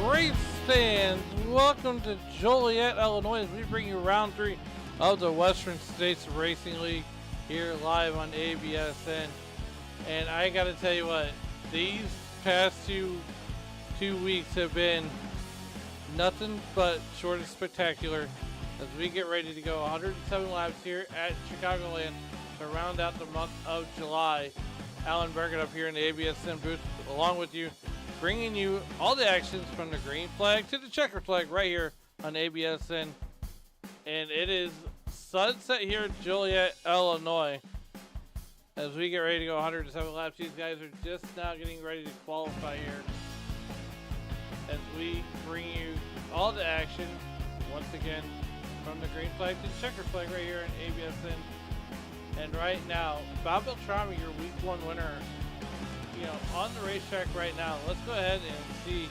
Race fans, welcome to Joliet, Illinois, as we bring you round 3 of the Western States Racing League here live on ABSN. And I gotta tell you what, these past two weeks have been nothing but short and spectacular as we get ready to go 107 laps here at Chicagoland to round out the month of July. Alan Bergen up here in the ABSN booth along with you, bringing you all the actions from the green flag to the checkered flag right here on ABSN. And it is sunset here in Joliet, Illinois, as we get ready to go 107 laps. These guys are just now getting ready to qualify here as we bring you all the action once again from the green flag to the checkered flag right here in ABSN. And right now, Bob Beltrami, your week 1 winner, on the racetrack right now. Let's go ahead and see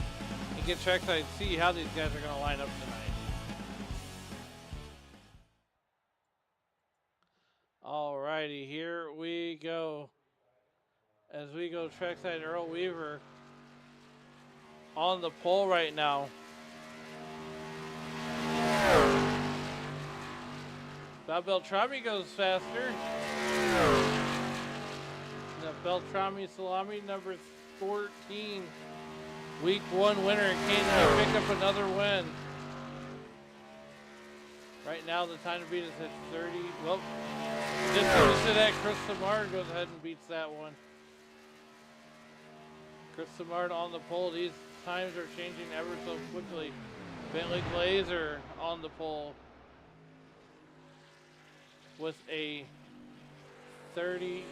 and get trackside, see how these guys are going to line up tonight. Alrighty, here we go. As we go trackside, Earl Weaver on the pole right now. Bob Beltrami goes faster. The Beltrami Salami, number 14, week 1 winner. Can he pick up another win? Right now, the time to beat is at 30. Well, just finished it at Chris Samard, goes ahead and beats that one. Chris Samard on the pole. These times are changing ever so quickly. Bentley Glazer on the pole with a 30.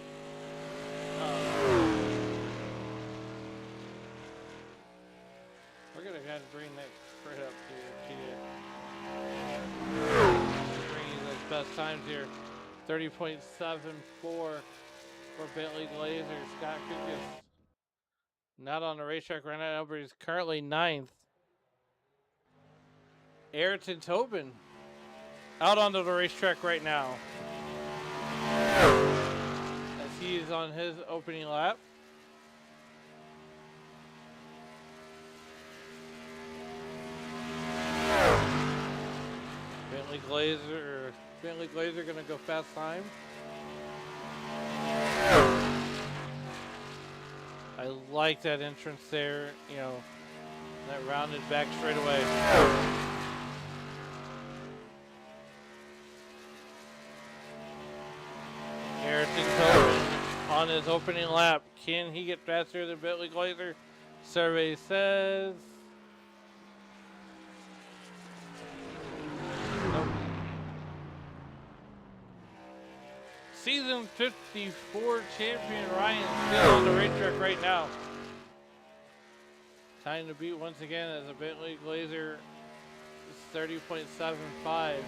We're going to kind of bring that right up to you. Bring you those best times here. 30.74 for Bentley Glazer. Scott Cook is not on the racetrack right now, but he's currently 9th. Ayrton Tobin out onto the racetrack right now, as he is on his opening lap. Bentley Glazer gonna go fast time. I like that entrance there, that rounded back straightaway. Ayrton Tobin on his opening lap. Can he get faster than Bentley Glazer? Survey says nope. Season 54 champion Ryan still on the racetrack right now. Time to beat once again as a Bentley Glazer 30.75.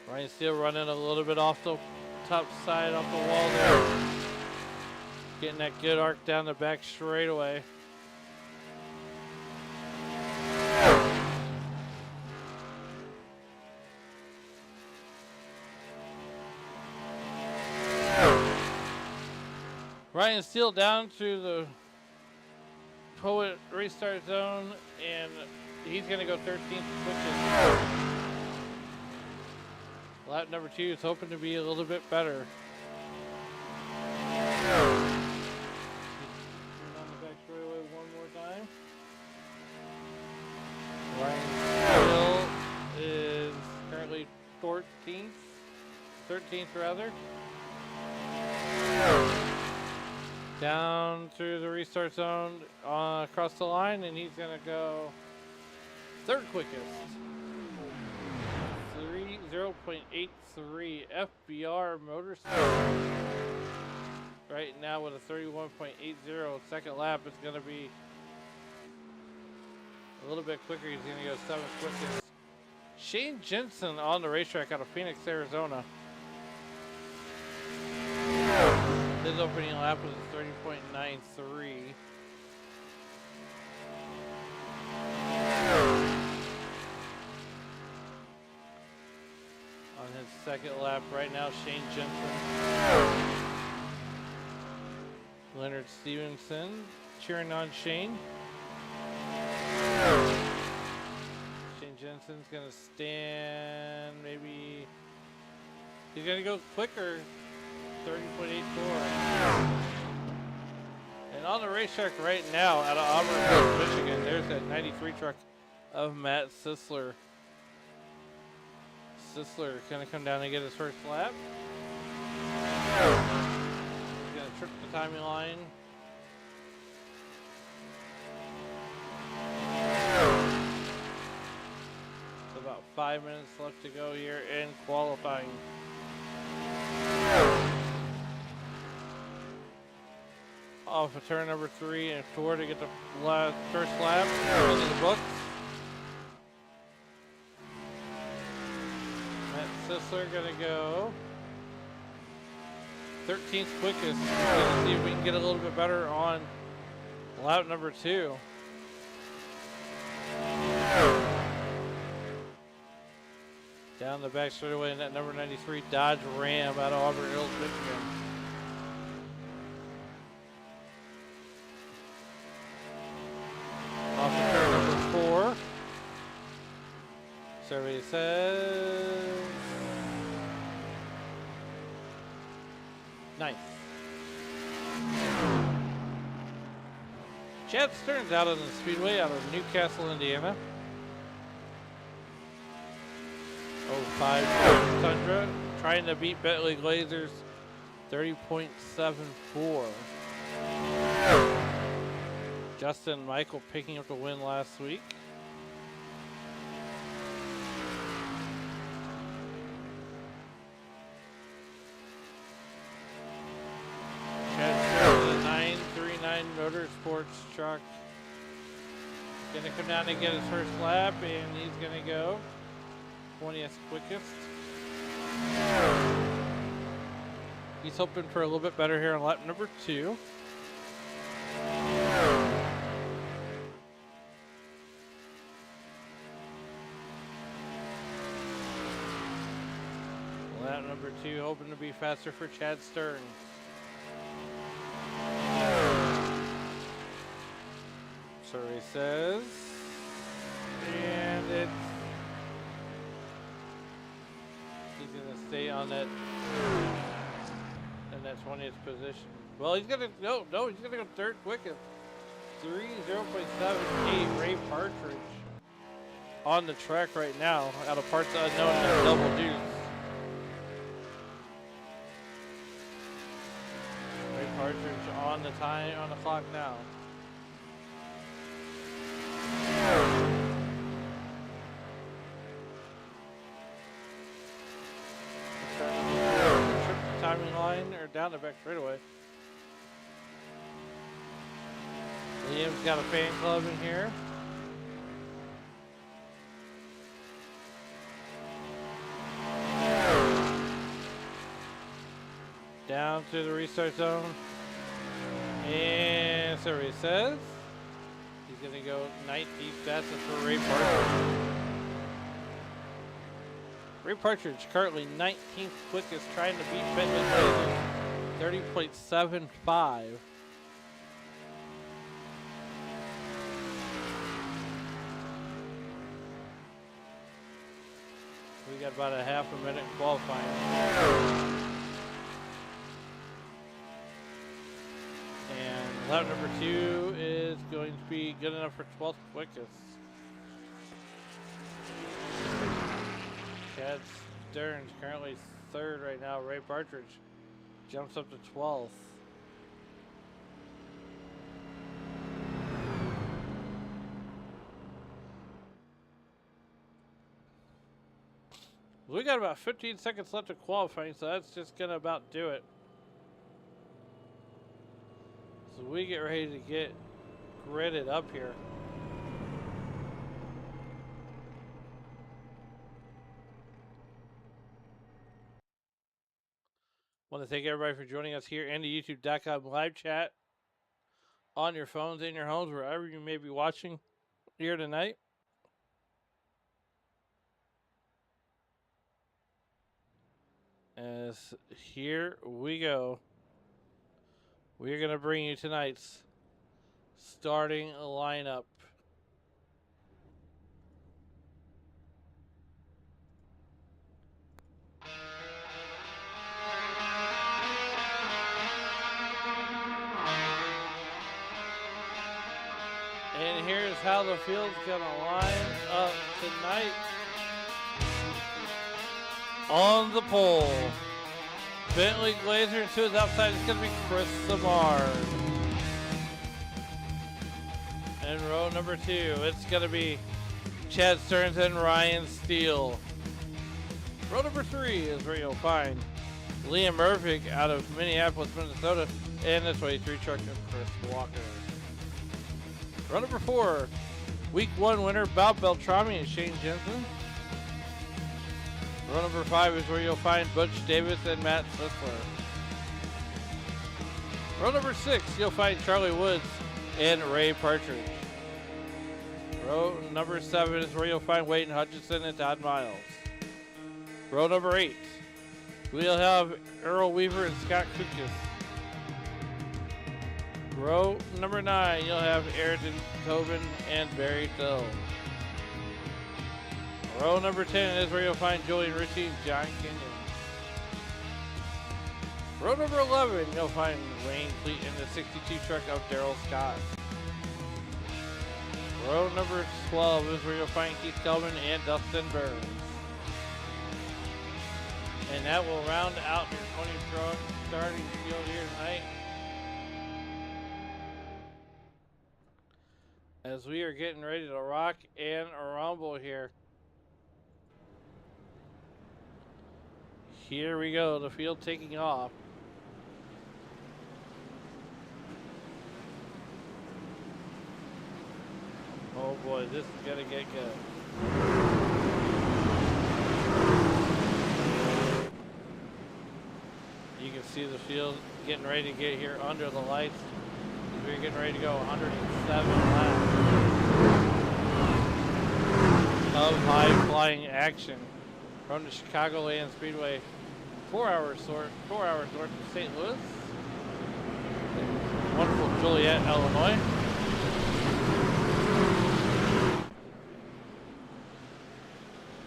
Ryan Steele running a little bit off the top side, off the wall there. Getting that good arc down the back straightaway. Ryan Steele down to the Poet restart zone, and he's going to go 13th quickest. Lap number 2 is hoping to be a little bit better. On the back straightaway one more time. Ryan Steele is currently 13th rather. Down through the restart zone, across the line, and he's going to go 3rd quickest. 0.83 FBR Motorsports right now with a 31.80. Second lap is going to be a little bit quicker. He's going to go 7th quickest. Shane Jensen on the racetrack out of Phoenix, Arizona. His opening lap was a 30.93. On his second lap right now, Shane Jensen Leonard Stevenson cheering on Shane. Shane Jensen's gonna stand, maybe he's gonna go quicker, 30.84. And on the racetrack right now out of Auburn Hills, Michigan, there's that 93 truck of Matt Sisler. Sisler gonna come down and get his first lap. He's gonna trip the timing line. About 5 minutes left to go here in qualifying. Off of turn number 3 and 4 to get the first lap in the books. Matt Sisler gonna go 13th quickest. Gonna see if we can get a little bit better on lap number 2. Down the back straightaway in that number 93 Dodge Ram out of Auburn Hills, Michigan. Off of turn number 4. Survey says nice. Chad Stearns out on the speedway out of Newcastle, Indiana. 05 Tundra, trying to beat Bentley Glazer's 30.74. Justin Michael picking up the win last week. Chad Stearns in a 939 Motorsports truck. Gonna come down and get his first lap, and he's gonna go 20th quickest. He's hoping for a little bit better here on lap number 2. Lap number 2 hoping to be faster for Chad Stearns. Survey says, and it's he's gonna stay on that in that 20th position. Well, he's gonna no, he's gonna go 3rd quickest. 30.78 Ray Partridge on the track right now out of parts unknown and Double Deuce. Ray Partridge on the time on the clock now. Timing line or down the back straightaway. Liam's got a fan club in here. Down to the restart zone. And so he says he's gonna go 19th. That's it for Ray Partridge. Ray Partridge currently 19th quickest, trying to beat Bentley Blazer 30.75. We got about a half a minute qualifying. And lap number 2 is going to be good enough for 12th quickest. Chad Stearns currently 3rd right now. Ray Partridge jumps up to 12th. We got about 15 seconds left of qualifying, so that's just gonna about do it. So we get ready to get gridded up here. Want to thank everybody for joining us here in the YouTube.com live chat on your phones, in your homes, wherever you may be watching here tonight. As here we go. We're going to bring you tonight's starting lineup. And here's how the field's going to line up tonight. On the pole, Bentley Glazer, and to his outside is going to be Chris Samard. And row number 2, it's going to be Chad Stearns and Ryan Steele. Row number 3 is where you'll find Liam Murphy out of Minneapolis, Minnesota, and this way 3 truck and Chris Walker. Row number 4, week 1 winner Bob Beltrami and Shane Jensen. Row number 5 is where you'll find Butch Davis and Matt Sisler. Row number 6, you'll find Charlie Woods and Ray Partridge. Row number 7 is where you'll find Wayne Hutchinson and Todd Miles. Row number 8, we'll have Earl Weaver and Scott Kukas. Row number 9, you'll have Ayrton Tobin and Barry Thill. Row number 10 is where you'll find Julian Ritchie and John Kenyon. Row number 11, you'll find Wayne Fleet in the 62 truck of Daryl Scott. Row number 12 is where you'll find Keith Kelman and Dustin Burns. And that will round out your 20 truck starting field here tonight. As we are getting ready to rock and rumble here. Here we go, the field taking off. Oh boy, this is gonna get good. You can see the field getting ready to get here under the lights. We're getting ready to go 107 laps of high flying action from the Chicagoland Speedway. 4 hours north of St. Louis, wonderful Joliet, Illinois.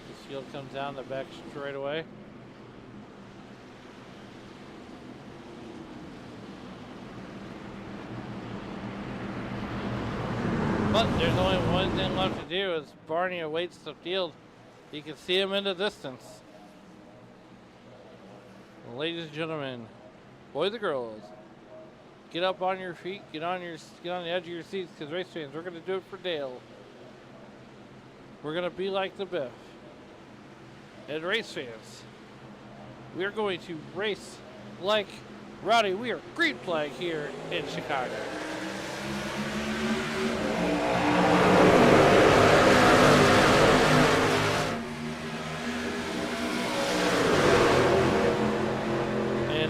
This field comes down the back straightaway. But there's only one thing left to do as Barney awaits the field. You can see him in the distance. Ladies and gentlemen, boys and girls, get up on your feet, get on the edge of your seats, because race fans, we're going to do it for Dale. We're going to be like the Biff. And race fans, we're going to race like Rowdy Weir, green flag here in Chicago.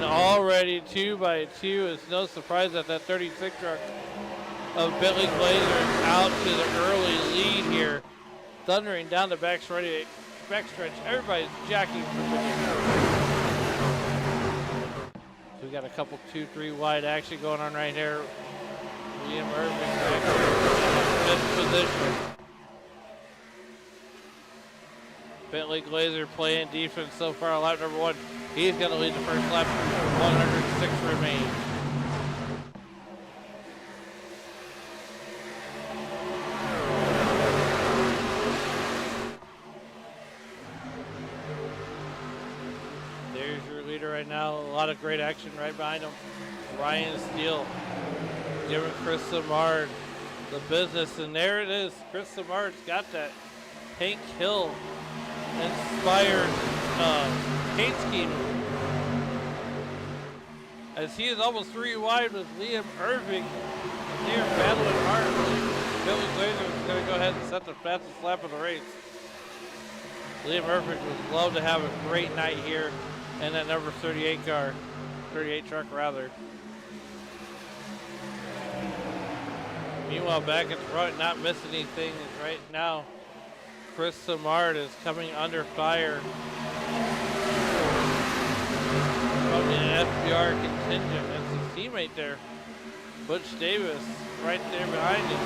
Already 2 by 2. It's no surprise that 36 truck of Bentley Glazer is out to the early lead here. Thundering down the backstretch. Everybody's jacking for Virginia. So we got a couple 2-3 wide action going on right here. Liam Irving fifth position. Bentley Glazer playing defense so far on lap number 1. He's going to lead the first lap. 106 remain. There's your leader right now. A lot of great action right behind him. Ryan Steele giving Chris Samard the business. And there it is. Chris Samard's got that Hank Hill inspired paint scheme. As he is almost 3 wide with Liam Irving. They are battling hard. Billy Glazer is going to go ahead and set the fastest lap of the race. Liam Irving would love to have a great night here in that number 38 car. 38 truck rather. Meanwhile, back at the front, not missing anything is right now. Chris Samard is coming under fire from the FBR contingent as he teammate there. Butch Davis right there behind him.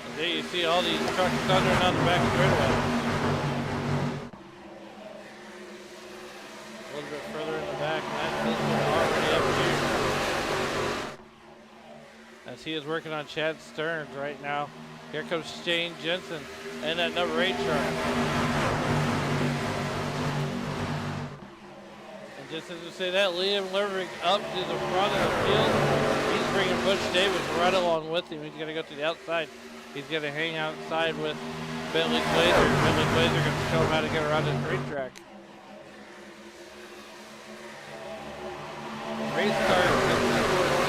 And there you see all these trucks thundering on the back straightaway. A little bit further in the back, and that's already up here. As he is working on Chad Stearns right now. Here comes Shane Jensen and that number 8 truck. And just as we say that, Liam Lervig up to the front of the field. He's bringing Butch Davis right along with him. He's going to go to the outside. He's going to hang outside with Bentley Glazer. Bentley Glazer going to show him how to get around this racetrack. Race car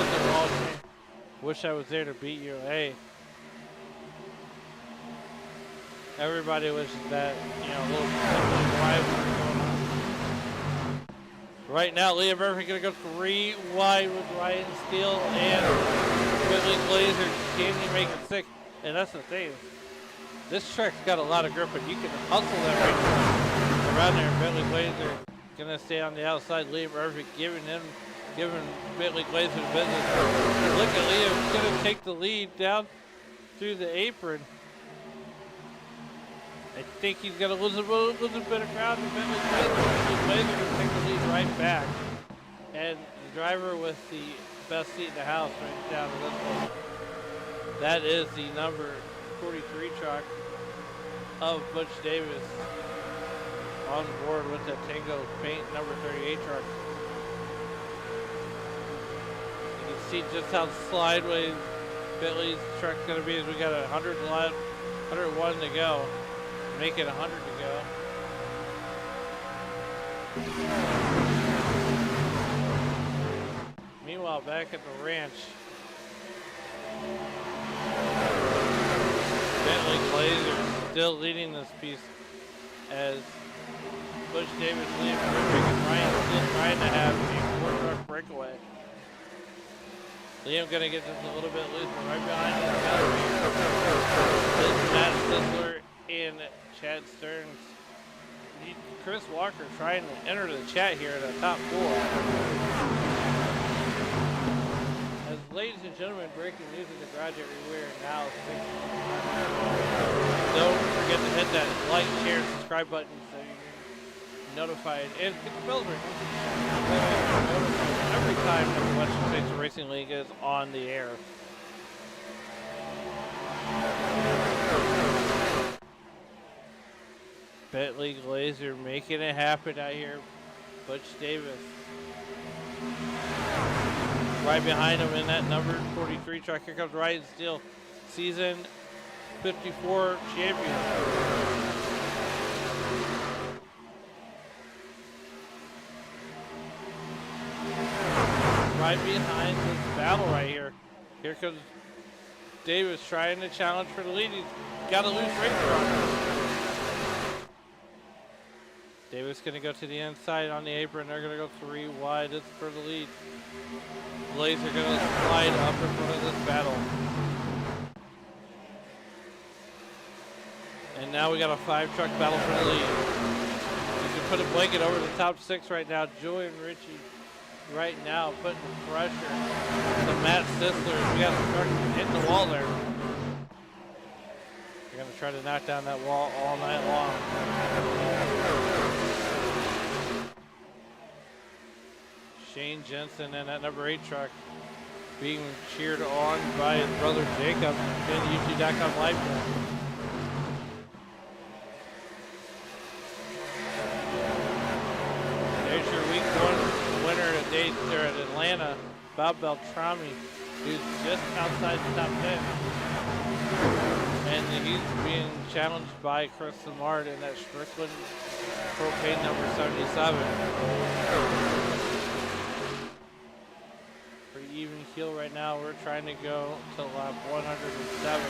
64 wish I was there to beat you. Hey. Everybody wishes that, you know, a little rivalry going on. Right now, Liam Murphy going to go 3 wide with Ryan Steele and Bentley Glazer. Can he make it 6? And that's the thing. This track's got a lot of grip, and you can hustle that right around there. Bentley Glazer going to stay on the outside. Liam Murphy giving Bentley Glazer the business. Look at Liam, he's going to take the lead down through the apron. I think he's going to lose a little bit of ground to Bentley Glazer. Bentley Glazer going to take the lead right back. And the driver with the best seat in the house right down to this one. That is the number 43 truck of Butch Davis on board with the Tango Paint number 38 truck. You can see just how sideways Bentley's truck's going to be as we got 101 to go. Make it 100 to go. Meanwhile, back at the ranch, Bentley Glazer still leading this piece as Butch Davis, Liam Murphy, and Ryan still trying to have a 4-truck breakaway. Liam gonna get just a little bit loose, but right behind him is Matt Sisler and Chad Stearns. Chris Walker trying to enter the chat here in the top 4. As ladies and gentlemen, breaking news in the garage everywhere now. Don't forget to hit that like, share, and subscribe button so you're notified. And get the bells ring. Every time that the Western States Racing League is on the air. Bentley Glazer making it happen out here. Butch Davis right behind him in that number 43 truck. Here comes Ryan Steele, season 54 champion. Right behind this battle right here. Here comes Davis trying to challenge for the lead. He's got a loose racer on him. Davis going to go to the inside on the apron. They're going to go 3 wide. It's for the lead. Glazer going to slide up in front of this battle. And now we got a 5-truck battle for the lead. You can put a blanket over the top 6 right now. Joey and Richie right now putting pressure to Matt Sisler. We got a truck hitting the wall there. They're going to try to knock down that wall all night long. Shane Jensen and that number 8 truck being cheered on by his brother Jacob in YouTube.com live chat. There's your week 1 winner at Atlanta, Bob Beltrami, who's just outside the top 10. And he's being challenged by Chris Samard in that Strickland propane number 77. Even keel right now. We're trying to go to lap 107.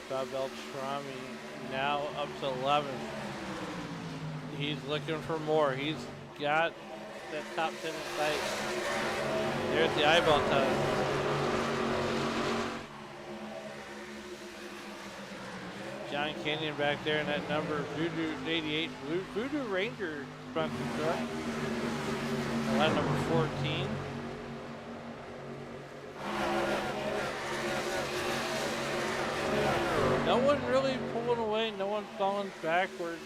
Bob Beltrami now up to 11th. He's looking for more. He's got that top 10 in sight. There's the eyeball test. John Canyon back there in that number, Voodoo 88, Voodoo Ranger sponsored truck. Line number 14. No one really pulling away, no one falling backwards.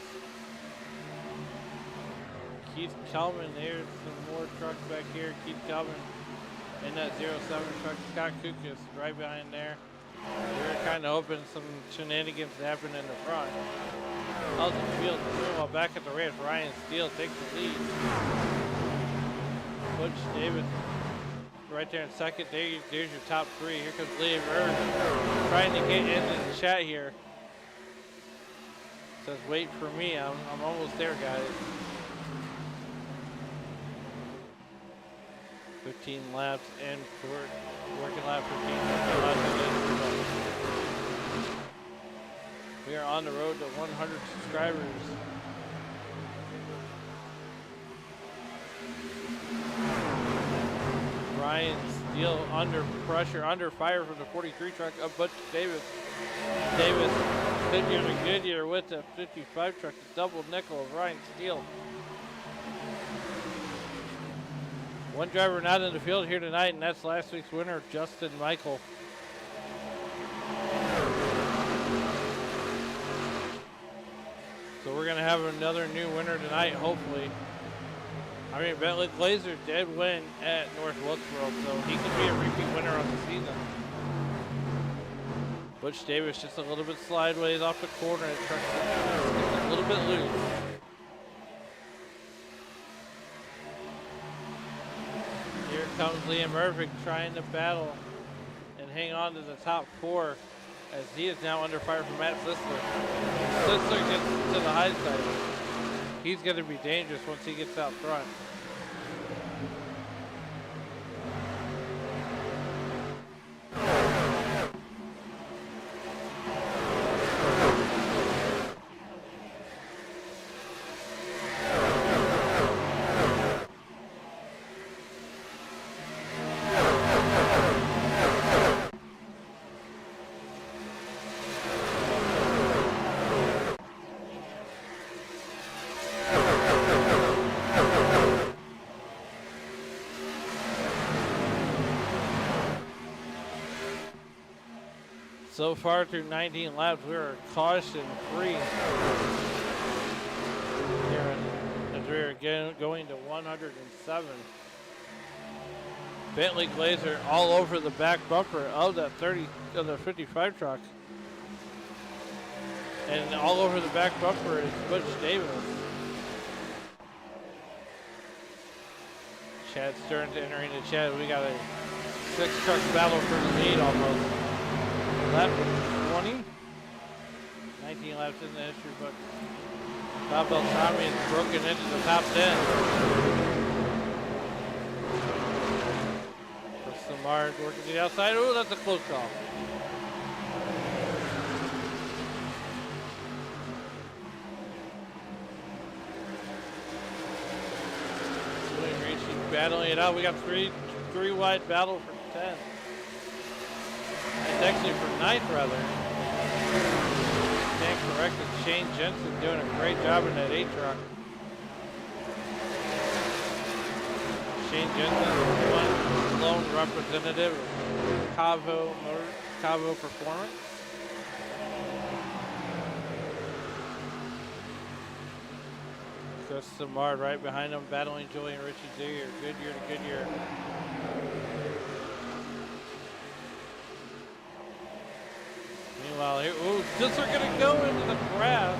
Keith Kelman, there's some more trucks back here. Keith Kelman in that 07 truck. Scott Kukas right behind there. We were kind of hoping some shenanigans to happen in the front. Elton Field, meanwhile back at the ranch, Ryan Steele takes the lead. Butch Davis right there in second. There's your top three. Here comes Liam Irvin trying to get into the chat here. Says, wait for me. I'm almost there, guys. 15 laps and working lap 15. We are on the road to 100 subscribers. Ryan Steele under pressure, under fire from the 43 truck of Butch Davis. Davis, Goodyear to Goodyear with the 55 truck, the double nickel of Ryan Steele. One driver not in the field here tonight, and that's last week's winner, Justin Michael. So we're going to have another new winner tonight, hopefully. I mean, Bentley Glazer did win at North Wilkesboro, so he could be a repeat winner on the season. Butch Davis just a little bit sideways off the corner. It gets a little bit loose. Here comes Liam Irving trying to battle and hang on to the top four as he is now under fire from Matt Sisler. Sisler gets to the high side. He's going to be dangerous once he gets out front. So far through 19 laps, we are caution free. As we are going to 107. Bentley Glazer all over the back bumper of that 55 truck. And all over the back bumper is Butch Davis. Chad Stearns entering the chat. We got a 6-truck battle for the lead almost. Lap 20, 19 laps in the history book. Bob Beltrami has broken into the top 10. For Samard working to the outside. Oh, that's a close call. William Ricci battling it out. We got three wide battle for 10. It's actually for 9th, rather. Stand corrected. Shane Jensen doing a great job in that 8 truck. Shane Jensen, one lone representative of Cavo Performance. Chris Samard right behind him, battling Julian Ritchie Jr. Goodyear to Goodyear. Meanwhile, here, Sisler gonna go into the grass.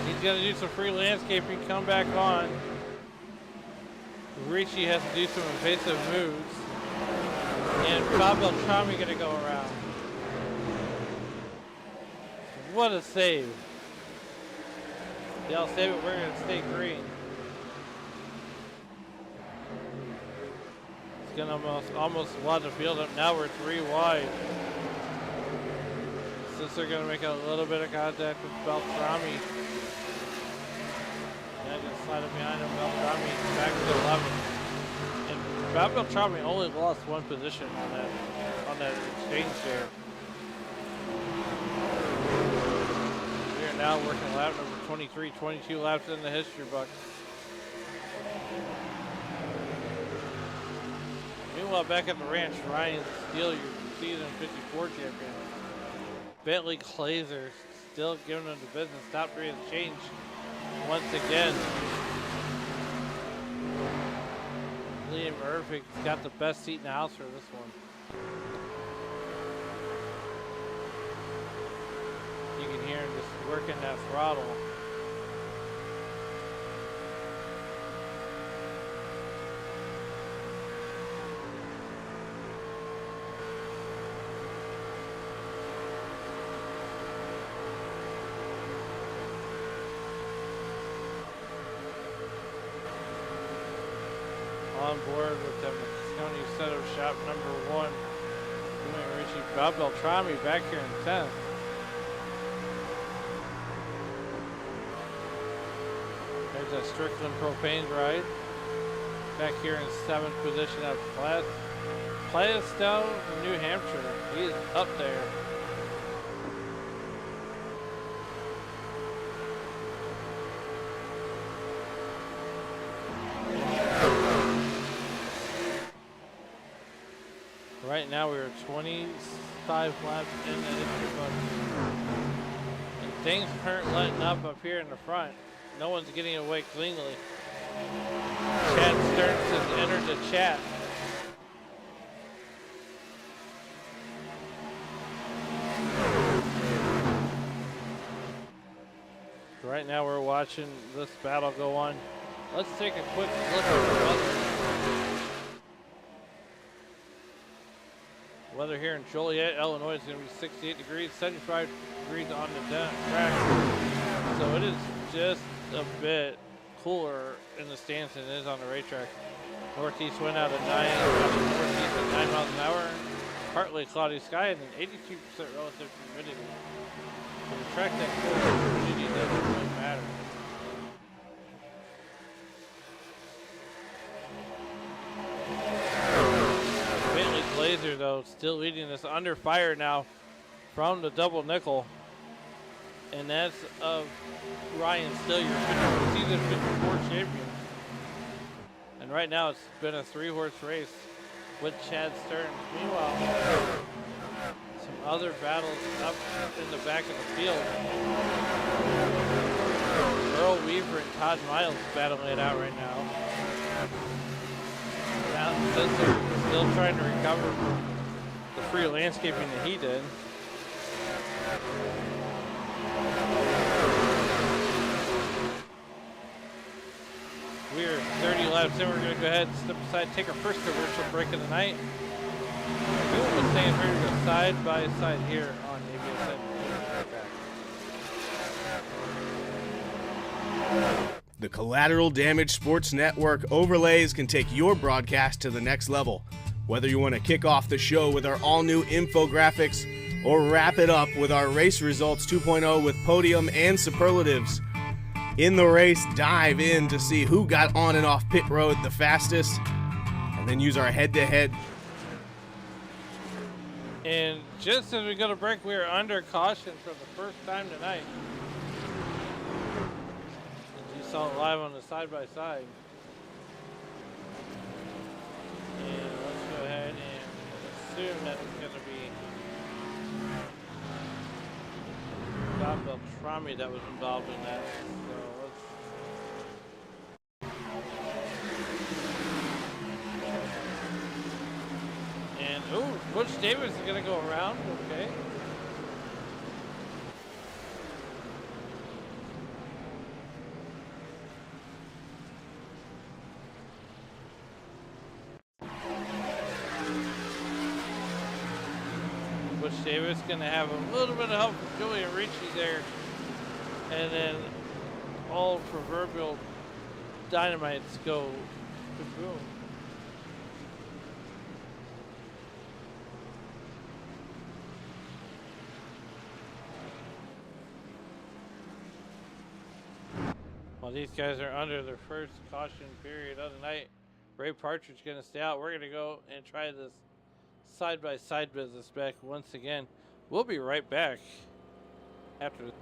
He's gonna do some free landscaping, come back on. Ricci has to do some evasive moves. And Bob Beltrami gonna go around. What a save. They'll save it, we're gonna stay green. It's gonna almost wad the field up. Now we're 3 wide. Since they're going to make a little bit of contact with Beltrami. sliding behind him. Beltrami back to 11. And Beltrami only lost one position on that exchange there. We are now working lap number 23, 22 laps in the history book. Meanwhile, back at the ranch, Ryan Steele, your season 54 champion. Bentley Glazer still giving him the business. Top 3 has changed once again. Liam Irving's got the best seat in the house for this one. You can hear him just working that throttle. On board with the County setup shop number 1. Doing Richie Bob Beltrami back here in 10th. There's a Strickland Propane ride. Back here in 7th position at Plastow, New Hampshire. He's up there. Right now we're 25 laps in the history book. And things aren't letting up here in the front. No one's getting away cleanly. Chad Stearns has entered the chat. Right now we're watching this battle go on. Let's take a quick look at the weather. Weather here in Joliet, Illinois is going to be 68 degrees, 75 degrees on the track. So it is just a bit cooler in the stands than it is on the racetrack. Northeast wind out of 9, northeast at 9 miles an hour. Partly cloudy sky and an 82% relative humidity. So the track that cool humidity doesn't really matter. Glazer though still leading this under fire now from the double nickel, and that's of Ryan Still, your season 54 champion. And right now it's been a 3-horse race with Chad Stearns. Meanwhile, some other battles up in the back of the field. Earl Weaver and Todd Miles battling it out right now. Still trying to recover from the free landscaping that he did. We are 30 laps in. We're going to go ahead and step aside, take our first commercial break of the night. We will be staying here to go side by side here on ABSN. The Collateral Damage Sports Network overlays can take your broadcast to the next level. Whether you want to kick off the show with our all-new infographics or wrap it up with our Race Results 2.0 with podium and superlatives. In the race, dive in to see who got on and off pit road the fastest, and then use our head-to-head. And just as we go to break, we are under caution for the first time tonight. Saw it live on the side-by-side. And let's go ahead and assume that it's going to be Bob Beltrami that was involved in that. So let's... And, ooh, Butch Davis is going to go around. Okay. Davis gonna have a little bit of help from Julian Ricci there, and then all proverbial dynamites go kaboom. Well, these guys are under their first caution period of the night. Ray Partridge going to stay out. We're going to go and try this side-by-side business back once again. We'll be right back after this.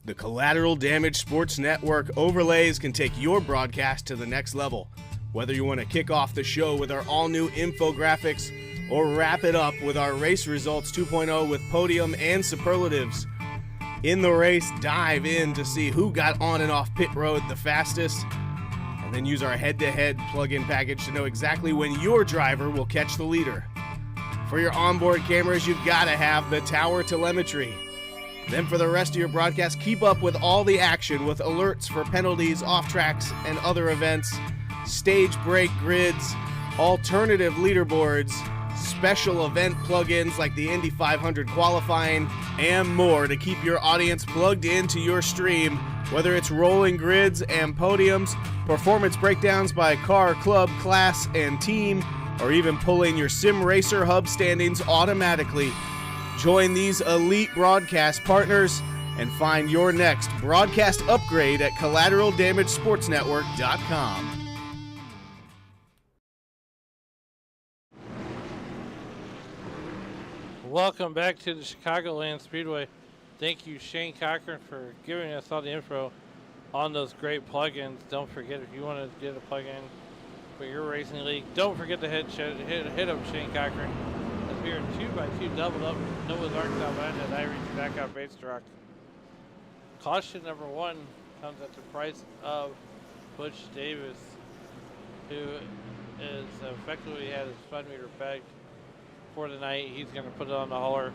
The Collateral Damage Sports Network overlays can take your broadcast to the next level. Whether you want to kick off the show with our all-new infographics or wrap it up with our race results 2.0 with podium and superlatives. In the race, dive in to see who got on and off pit road the fastest, and then use our head-to-head plug-in package to know exactly when your driver will catch the leader. For your onboard cameras, you've got to have the tower telemetry. Then for the rest of your broadcast, keep up with all the action with alerts for penalties, off-tracks, and other events, stage break grids, alternative leaderboards, special event plugins like the Indy 500 qualifying, and more to keep your audience plugged into your stream, whether it's rolling grids and podiums, performance breakdowns by car, club, class, and team, or even pulling your Sim Racer hub standings automatically. Join these elite broadcast partners and find your next broadcast upgrade at collateraldamagesportsnetwork.com. Welcome back to the Chicagoland Speedway. Thank you, Shane Cochran, for giving us all the info on those great plugins. Don't forget, if you want to get a plugin for your racing league, don't forget to hit up Shane Cochran. As we are 2x2 doubled up Noah's Ark behind that Irish Blackout race truck. Caution number 1 comes at the price of Butch Davis, who is effectively had his fun meter pegged for the night. He's going to put it on the hauler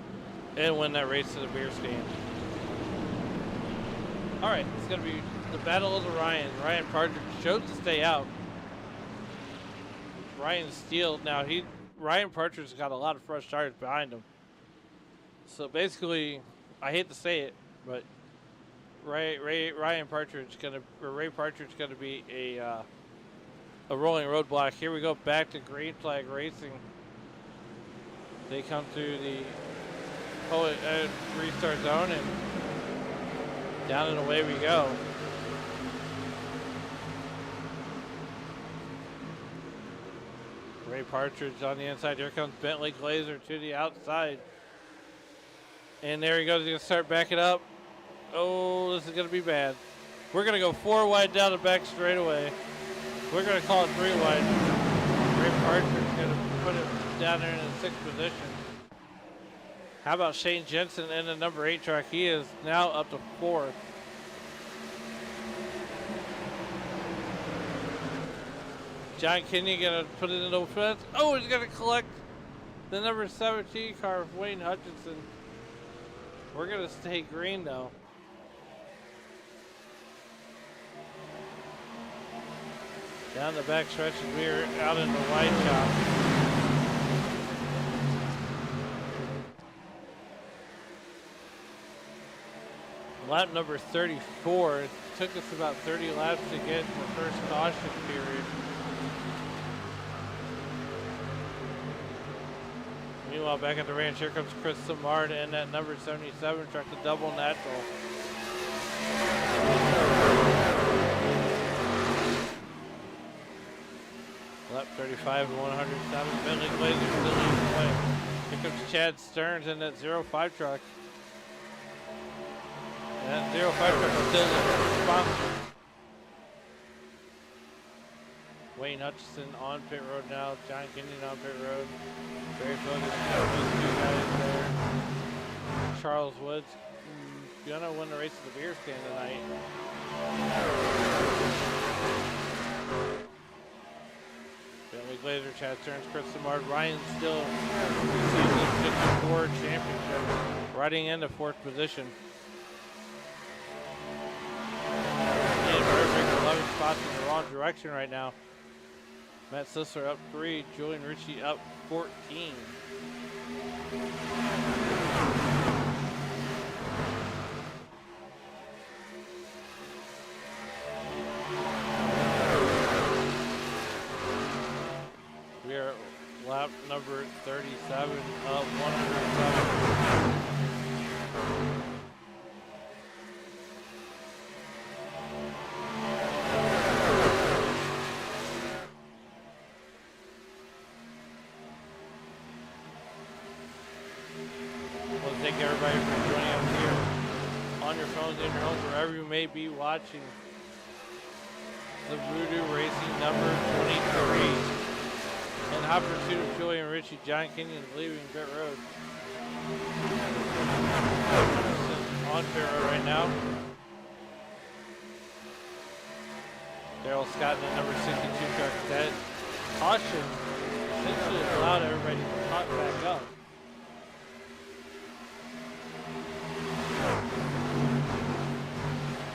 and win that race to the beer stand. All right, it's going to be the battle of the Ryans. Ryan Partridge chose to stay out. Ryan Steele, now Ryan Partridge has got a lot of fresh tires behind him. So basically, I hate to say it, but Ray Partridge gonna be a rolling roadblock. Here we go back to Green Flag Racing. They come through the restart zone and down and away we go. Ray Partridge on the inside. Here comes Bentley Glazer to the outside. And there he goes. He's going to start backing up. Oh, this is going to be bad. We're going to go 4 wide down the back straightaway. We're going to call it 3 wide. Ray Partridge is going to put it down there in the 6th position. How about Shane Jensen in the number 8 truck? He is now up to 4th. John Kinney going to put it in the fence. Oh, he's going to collect the number 17 car of Wayne Hutchinson. We're going to stay green, though. Down the back stretch, and we're out in the wide shot. Lap number 34. It took us about 30 laps to get the first caution period. Meanwhile, back at the ranch, here comes Chris Samard and that number 77 truck, the double natural. Lap 35 and 107. Bentley Glazer still leading the way. Here comes Chad Stearns in that 05 truck. And that 05 truck is still the sponsor. Wayne Hutchinson on pit road now. John Kenyon on pit road. Very focused. Those 2 guys there. Charles Woods gonna win the race at the beer stand tonight. Bentley Glazer, Chad Stearns, Chris Samard, Ryan still season 54 championship, riding into 4th position. And perfect 11 spots in the wrong direction right now. Matt Sisler up 3, Julian Ritchie up 14. We are at lap number 37 of 107. everybody for joining us here on your phones, in your homes, wherever you may be watching the Voodoo Racing number 23. In hot pursuit of Julian Ritchie, John Kenyon is leaving pit road. On pit road right now. Daryl Scott in the number 62 truck. That caution essentially allowed everybody to pop back up.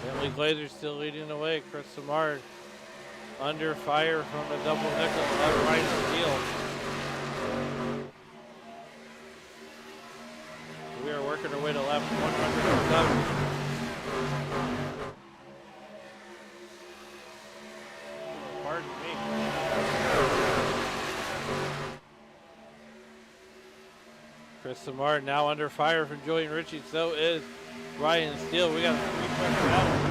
Bentley Glazer still leading the way. Chris Samard under fire from the double nickel left right steel. We are working our way to lap 107. Pardon me. Chris Samard now under fire from Julian Ritchie. So is Ryan Steele. We got a 3-truck battle.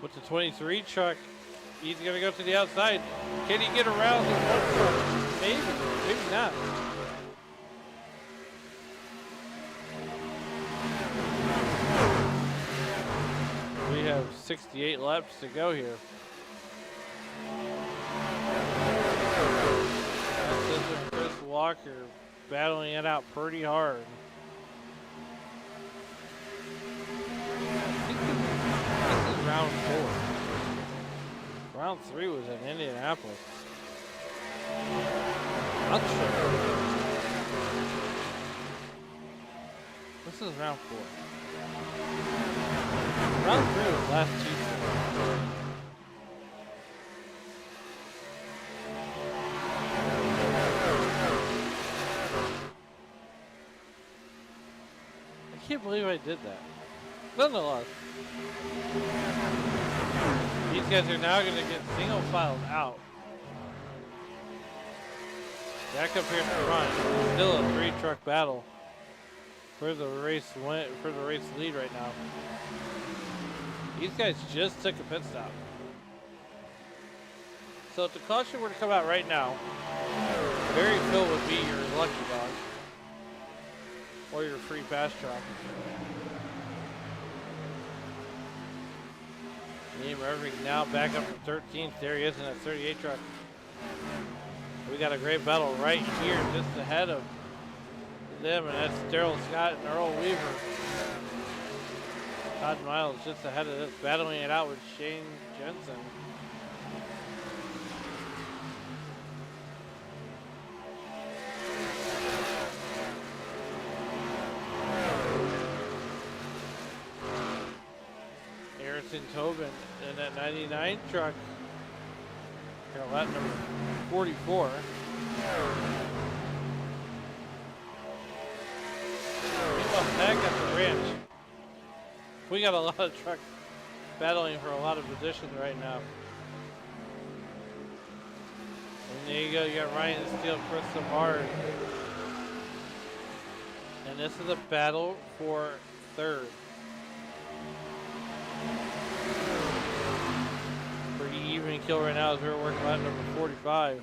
With the 23 truck, he's going to go to the outside. Can he get around the one truck? Maybe, maybe not. We have 68 laps to go here. This is Chris Walker battling it out pretty hard. Round 4. Round 3 was in Indianapolis. Not sure. This is round 4. Round 3 was last Tuesday. I can't believe I did that. Nonetheless. These guys are now going to get single filed out. Back up here in the front. Still a 3-truck battle for the race lead right now. These guys just took a pit stop. So if the caution were to come out right now, Barry Phil would be your lucky dog or your free pass truck. Liam Irving now back up to 13th. There he is in that 38 truck. We got a great battle right here just ahead of them, and that's Daryl Scott and Earl Weaver. Todd Miles just ahead of this, battling it out with Shane Jensen. Harrison Tobin in that 99 truck. Lap number 44. Back at the ranch. We got a lot of trucks battling for a lot of positions right now. And there you go, you got Ryan Steele, Chris Samard. And this is a battle for third. Pretty even kill right now as we're working lap number 45.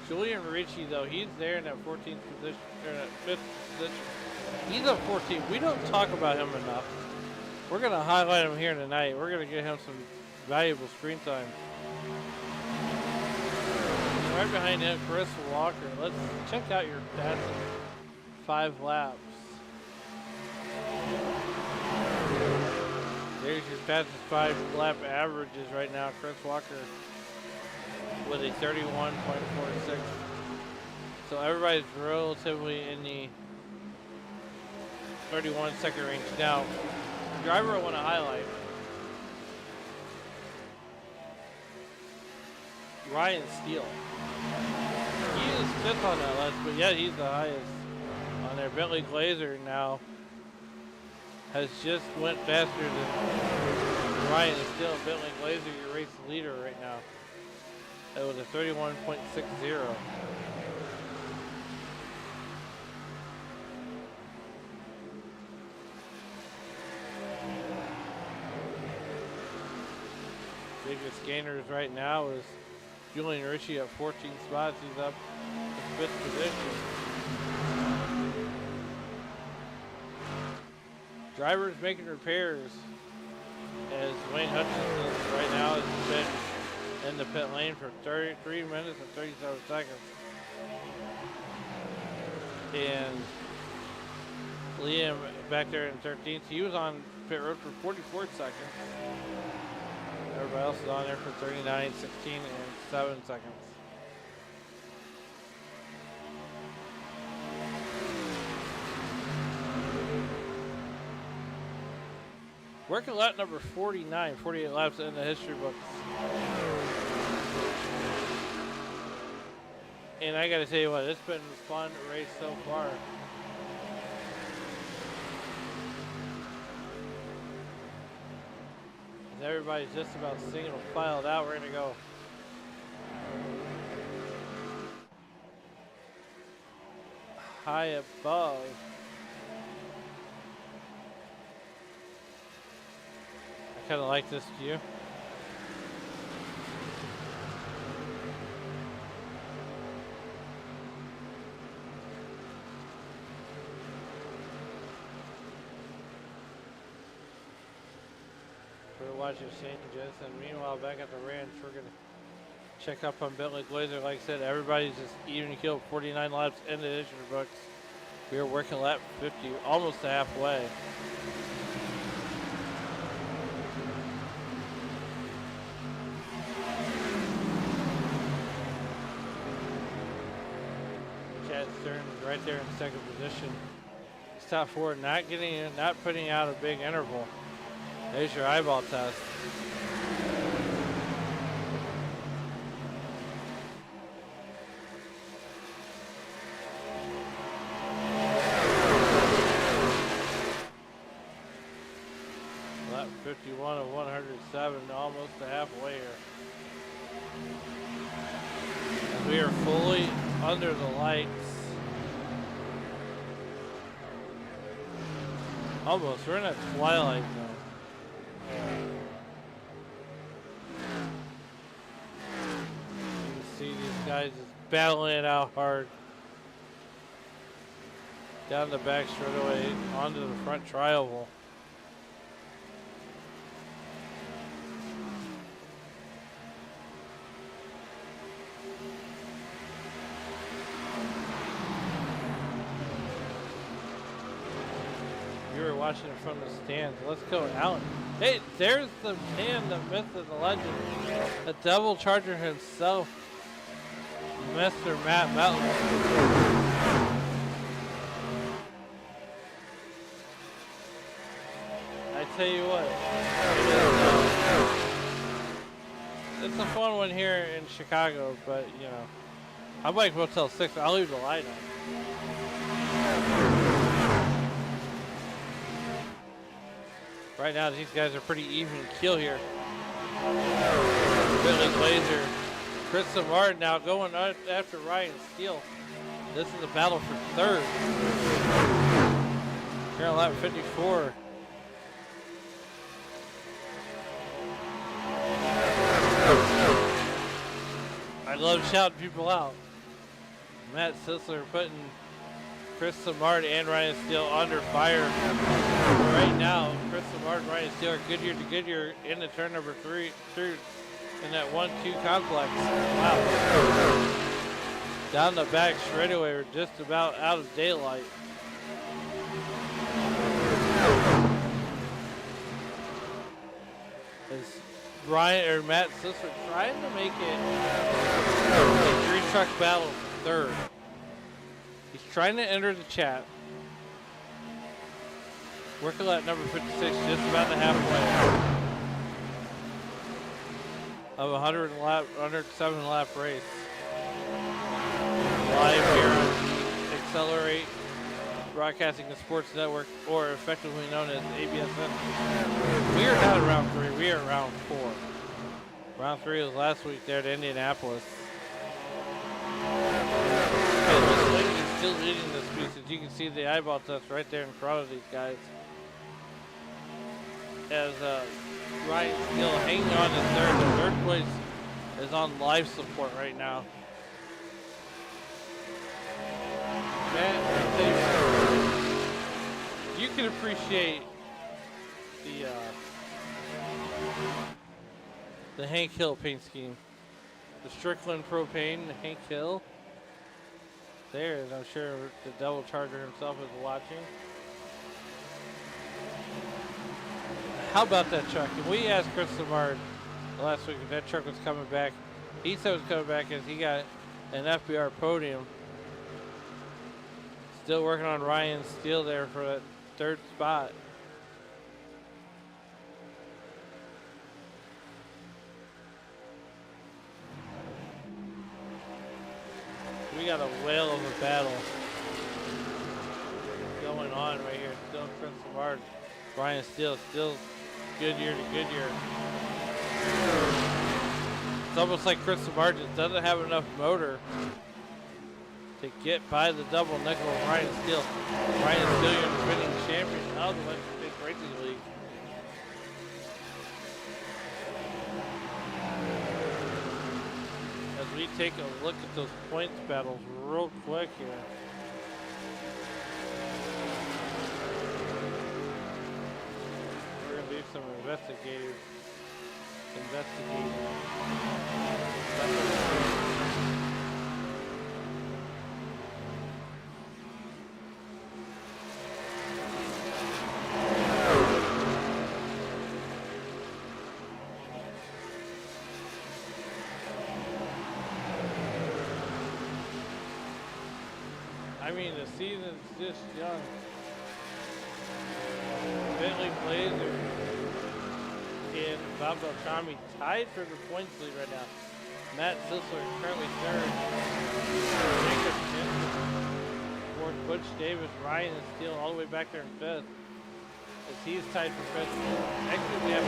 Julian Ritchie, though, he's there in that 14th position, or that 5th position. He's up 14. We don't talk about him enough. We're going to highlight him here tonight. We're going to get him some valuable screen time. And right behind him, Chris Walker. Let's check out your stats in 5 laps. There's your fastest 5 lap averages right now. Chris Walker with a 31.46. So everybody's relatively in the 31-second range. Now, the driver I want to highlight, Ryan Steele. He is 5th on that list, but yet he's the highest on there. Bentley Glazer now has just went faster than Ryan Steele. Bentley Glazer, your race leader right now. That was a 31.60. biggest gainers right now is Julian Ritchie at 14 spots. He's up to 5th position. Drivers making repairs as Wayne Hutchinson right now has been in the pit lane for 33 minutes and 37 seconds. And Liam back there in 13th. He was on pit road for 44 seconds. Everybody else is on there for 39, 16, and 7 seconds. Working lap number 49, 48 laps in the history books. And I gotta tell you what, it's been a fun race so far. As everybody's just about single filed out, we're gonna go high above. I kind of like this view. We're watching Shane Jensen. Meanwhile, back at the ranch, we're going to check up on Bentley Glazer. Like I said, everybody's just even killed 49 laps in the history books. We are working lap 50, almost to halfway. Chad Stern is right there in second position. He's top four, not putting out a big interval. There's your eyeball test. Lap 51 of 107, almost to halfway here. As we are fully under the lights. Almost, we're in a twilight zone. You can see these guys just battling it out hard. Down the back straightaway, onto the front tri-oval. You were watching it from the stands. Let's go, Alan. Hey, there's the man, the myth, and the legend. The Devil Charger himself, Mr. Matt Melton. I tell you what, it's a fun one here in Chicago, but you know, I might go till 6. I'll leave the light on. Right now, these guys are pretty even keel here. Bentley Glazer, Chris Martin now going after Ryan Steele. This is a battle for third. Here on lap 54. I love shouting people out. Matt Sisler putting Chris Martin and Ryan Steele under fire. Right now, Chris Martin and Ryan Steele are Goodyear to Goodyear in the turn number 3 in that 1-2 complex. Wow. Down the back straightaway, we're just about out of daylight. As Matt Sisler trying to make it a 3-truck battle for third. He's trying to enter the chat. Working at number 56, just about the halfway of a 107 lap race. Live here on Accelerate Broadcasting and Sports Network, or effectively known as ABSN. We are not at round 3, we are at round 4. Round 3 was last week there at Indianapolis. He's still leading this piece, as you can see the eyeball test right there in front of these guys. As Ryan Steele hanging on to third. The third place is on life support right now. Man, you can appreciate the Hank Hill paint scheme. The Strickland propane, the Hank Hill. There, and I'm sure the Devil Charger himself is watching. How about that truck? And we asked Chris Lamar last week if that truck was coming back. He said it was coming back as he got an FBR podium. Still working on Ryan Steele there for that third spot. We got a whale of a battle going on right here. Still Chris Lamar, Ryan Steele, still Goodyear to Goodyear. It's almost like Chris Lamar just doesn't have enough motor to get by the double nickel of Ryan Steele. Ryan Steele, your defending champion of the Western States Racing League. As we take a look at those points battles real quick here. We're going to do some investigating. I mean, the season's just young. Bentley Blazer and Bob Beltrami tied for the points lead right now. Matt Sisler currently third. Jacob Jensen fourth. Butch Davis, Ryan is still all the way back there in fifth. As he's tied for fifth. Actually, we have a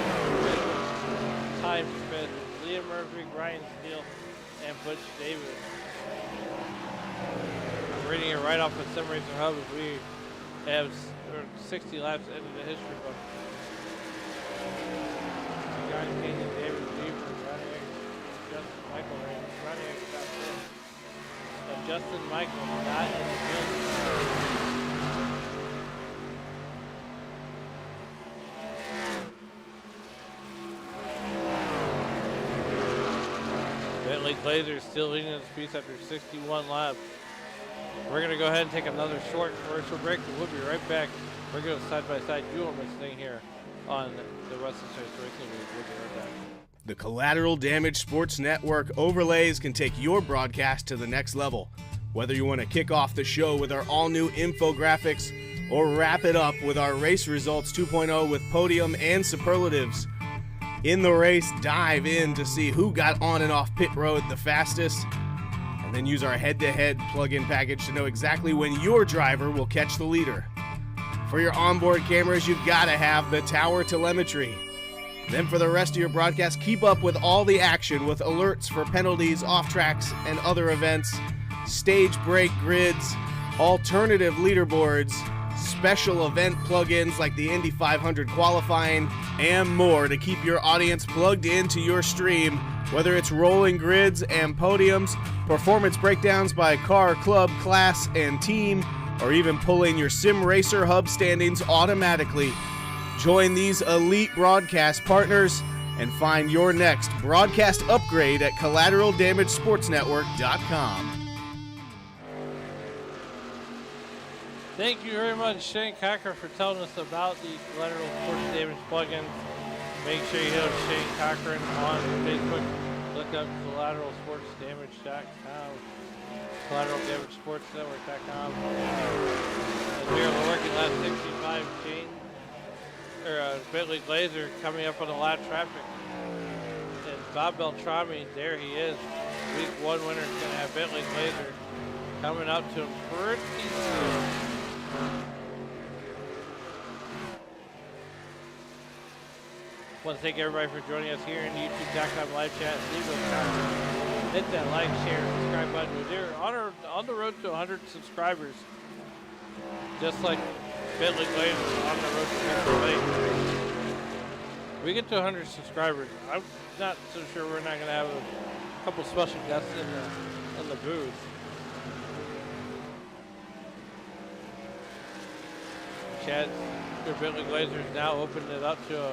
tied for fifth. Leah Murphy, Ryan Steele, and Butch Davis. I'm reading it right off of Sim Racer Hub as we have 60 laps into the history book. John Canyon, David Weaver, Ronnie Justin Michael, Ronnie got fifth. But Justin Michael not in the field. Bentley Glazer still leading this piece after 61 laps. We're going to go ahead and take another short commercial break, and we'll be right back. We're going to side-by-side duel this thing here on the Western States Racing League. We'll be right back. The Collateral Damage Sports Network overlays can take your broadcast to the next level. Whether you want to kick off the show with our all-new infographics or wrap it up with our race results 2.0 with podium and superlatives. In the race, dive in to see who got on and off pit road the fastest, and then use our head-to-head plug-in package to know exactly when your driver will catch the leader. For your onboard cameras, you've got to have the tower telemetry. Then for the rest of your broadcast, keep up with all the action with alerts for penalties, off-tracks, and other events, stage break grids, alternative leaderboards, special event plugins like the Indy 500 qualifying, and more to keep your audience plugged into your stream, whether it's rolling grids and podiums, performance breakdowns by car, club, class, and team, or even pulling your Sim Racer Hub standings automatically. Join these elite broadcast partners and find your next broadcast upgrade at collateraldamagesportsnetwork.com. Thank you very much, Shane Cochran, for telling us about the Collateral Sports Damage plugins. Make sure you hit up Shane Cochran on Facebook. Look up collateralsportsdamage.com, collateraldamagesportsnetwork.com. And we are working lap 65, Bentley Glazer coming up on the lap traffic. And Bob Beltrami, there he is. Week 1 winner is going to have Bentley Glazer coming up to him pretty soon. I want to thank everybody for joining us here in YouTube.com live chat. Leave a comment. Hit that like, share, and subscribe button. We're on the road to 100 subscribers. Just like Bentley Glazer on the road to 50. we get to 100 subscribers, I'm not so sure we're not going to have a couple special guests in the booth. Chad, your Bentley Glazers now opened it up to a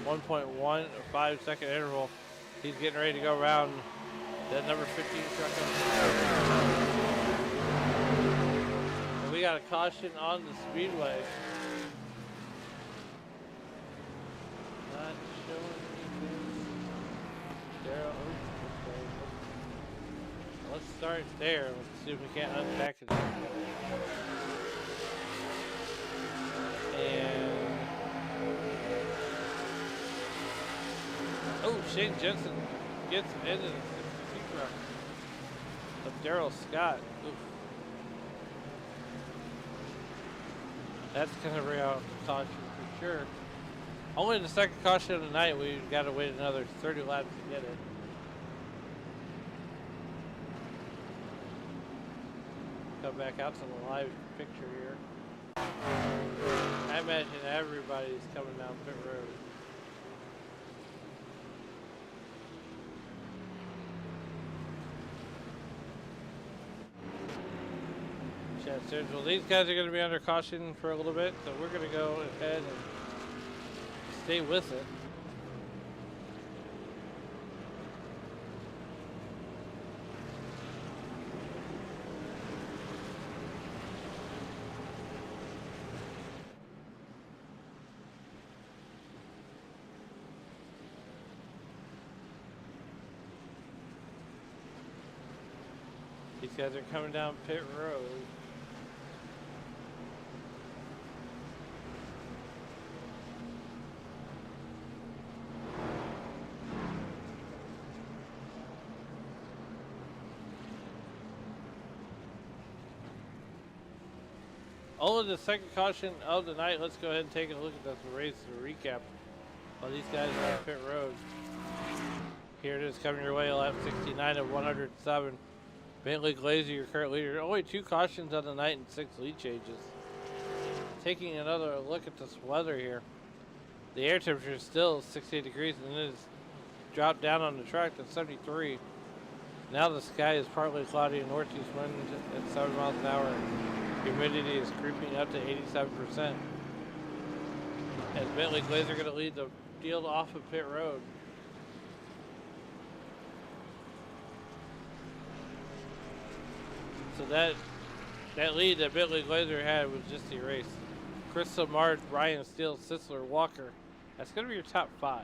1.15 second interval. He's getting ready to go around that number 15 truck. And we got a caution on the speedway. Not showing anything. Daryl, let's start there. Let's see if we can't unpack it. And oh, Shane Jensen gets into the 62 truck of Daryl Scott. Oof. That's going to bring out the caution for sure. Only the second caution of the night. We've got to wait another 30 laps to get it. Come back out to the live picture here. I imagine everybody's coming down pit road. Chad says, well, these guys are going to be under caution for a little bit, so we're going to go ahead and stay with it. These guys are coming down pit road. Only the second caution of the night. Let's go ahead and take a look at this race recap while these guys are on pit road. Here it is coming your way, lap 69 of 107. Bentley Glazer, your current leader. Only 2 cautions on the night and 6 lead changes. Taking another look at this weather here. The air temperature is still 68 degrees and it has dropped down on the track to 73. Now the sky is partly cloudy and northeast wind at 7 miles an hour. Humidity is creeping up to 87%. As Bentley Glazer going to lead the field off of pit road. So that lead that Bentley Glazer had was just erased. Chris Samard, Ryan Steele, Sisler, Walker. That's going to be your top 5.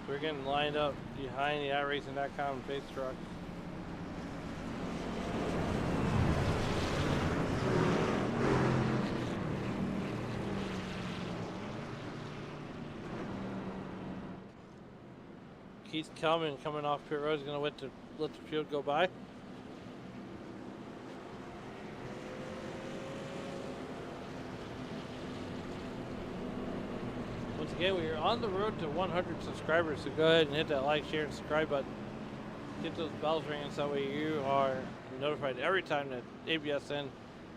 We're getting lined up behind the iRacing.com face truck. Keith coming off pit road. Is going to let the field go by. Once again, we are on the road to 100 subscribers, so go ahead and hit that like, share, and subscribe button. Get those bells ringing so that way you are notified every time that ABSN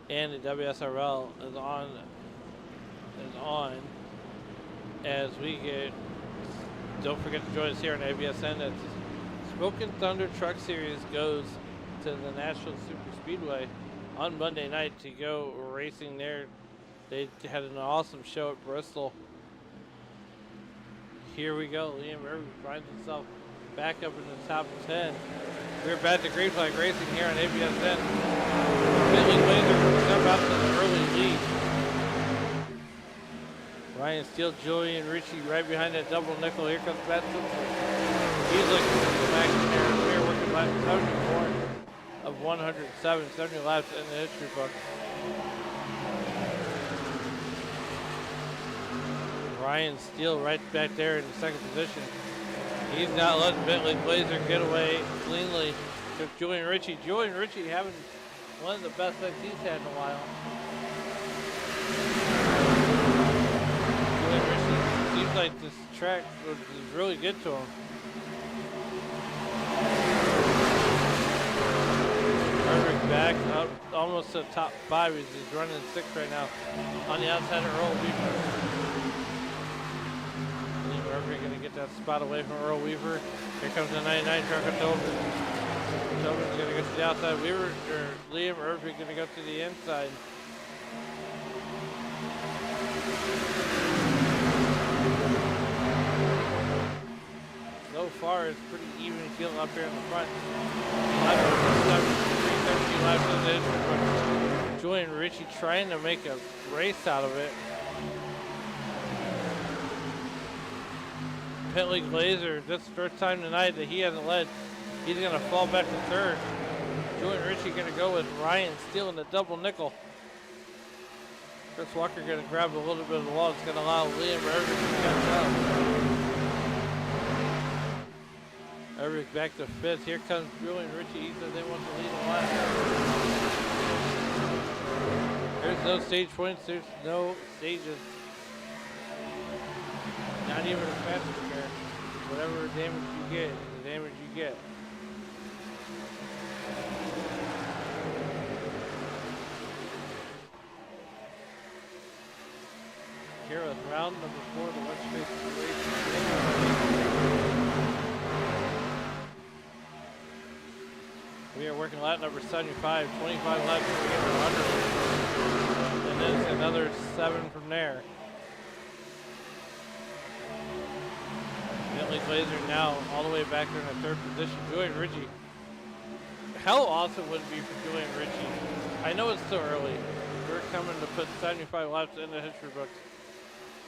and the WSRL is on. As we get, don't forget to join us here on ABSN. That's Smokin' Thunder Truck Series goes to the Nashville Super Speedway on Monday night to go racing there. They had an awesome show at Bristol. Here we go. Liam Irving finds himself back up in the top 10. We're back to Green Flag Racing here on ABSN. Bentley Glazer jump out to the early lead. Ryan Steele, Julian Ritchie right behind that double nickel. Here comes Matt Simpson. He's looking to come back in there. We're working lap 74 of 107, 70 laps in the history book. Ryan Steele right back there in the second position. He's not letting Bentley Glazer get away cleanly with Julian Ritchie. Julian Ritchie having one of the best legs he's had in a while. Julian Ritchie seems like this track is really good to him. Frederick back up almost to the top 5. He's running 6th right now on the outside of Earl Weaver. We're going to get that spot away from Earl Weaver. Here comes the 99 truck of Tobin. Tobin's going to go to the outside. Liam Irving going to go to the inside. So far, it's pretty even field up here in the front. 3:17 laps of this. Julian Ritchie trying to make a race out of it. Bentley Glazer, this is the first time tonight that he hasn't led. He's going to fall back to 3rd. Julian Ritchie going to go with Ryan Steele in the double nickel. Chris Walker going to grab a little bit of the wall. It's going to allow Liam Irving to catch up. Irving back to 5th. Here comes Julian Ritchie. He says they want to lead a lap. There's no stage points. There's no stages. Not even a passenger car. Whatever damage you get, the damage you get. Here with round number 4, the West Face race. We are working lap number 75, 25 laps to get to 100. And then it's another 7 from there. Bentley Glazer now all the way back there in the 3rd position. Julian Ritchie. How awesome would it be for Julian Ritchie? I know it's still early. We're coming to put 75 laps in the history books.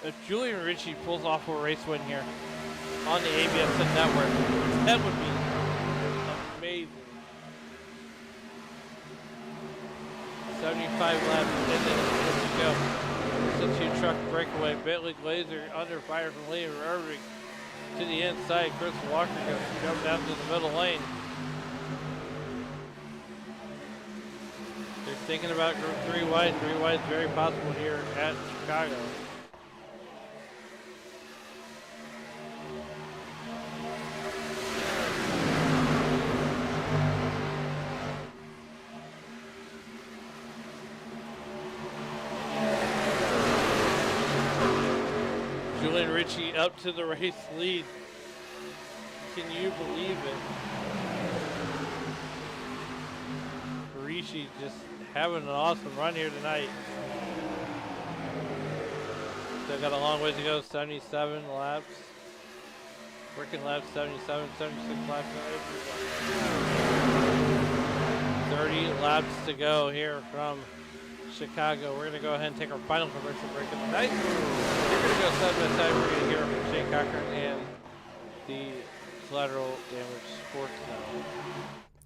If Julian Ritchie pulls off a race win here on the ABSN network, that would be amazing. 75 laps and then it's good to go. It's a 2-truck breakaway. Bentley Glazer under fire from Liam Irving. To the inside, Chris Walker goes to jump down to the middle lane. They're thinking about group 3 wide. 3 wide is very possible here at Chicago. Julian Ritchie up to the race lead. Can you believe it? Ritchie just having an awesome run here tonight. Still got a long way to go, 77 laps. Working laps 77, 76 laps. 30 laps to go here from Chicago. We're going to go ahead and take our final commercial break of the night. We're going to go side by side. We're going to hear from Shane Cochran and the Collateral Damage Sports Network.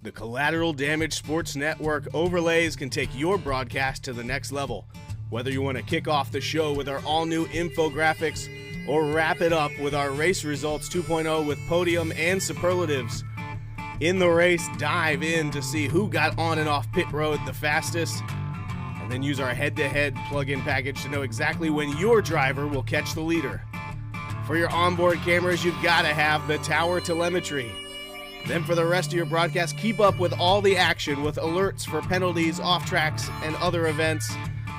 The Collateral Damage Sports Network overlays can take your broadcast to the next level. Whether you want to kick off the show with our all-new infographics or wrap it up with our race results 2.0 with podium and superlatives. In the race, dive in to see who got on and off pit road the fastest, and then use our head-to-head plug-in package to know exactly when your driver will catch the leader. For your onboard cameras, you've got to have the tower telemetry. Then for the rest of your broadcast, keep up with all the action with alerts for penalties, off-tracks, and other events,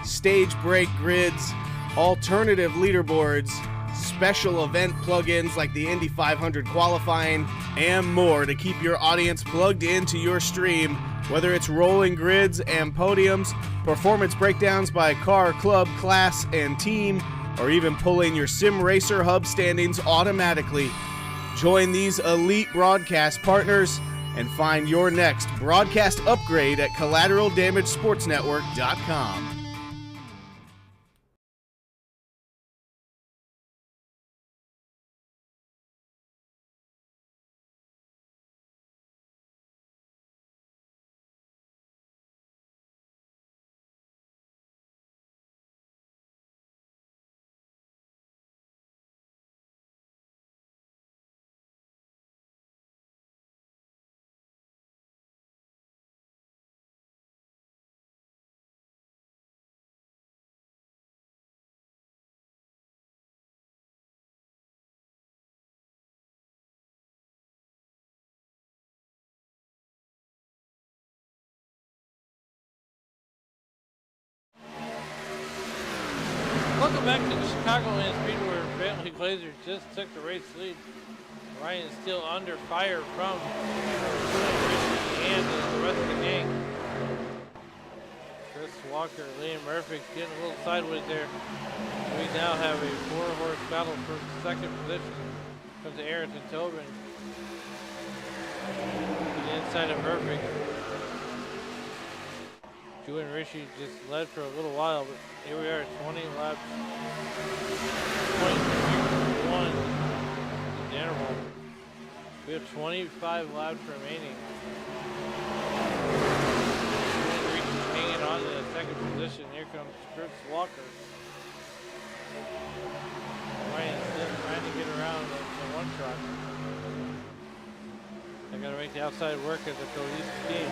stage break grids, alternative leaderboards, special event plugins like the Indy 500 qualifying, and more to keep your audience plugged into your stream, whether it's rolling grids and podiums, performance breakdowns by car, club, class, and team, or even pulling your Sim Racer hub standings automatically. Join these elite broadcast partners and find your next broadcast upgrade at CollateralDamageSportsNetwork.com. Welcome back to the Chicagoland Speedway where Bentley Glazer just took the race lead. Ryan still under fire from Richie and the rest of the gang. Chris Walker, Liam Murphy getting a little sideways there. We now have a 4-horse battle for second position. Comes to Ayrton Tobin. To the inside of Murphy. Drew and Richie just led for a little while, but here we are, 20 laps. 20.1 the interval. We have 25 laps remaining. Drew and Richie hanging on to the second position. Here comes Chris Walker. Ryan still trying to get around the one truck. They gotta make the outside work as a cohesive team.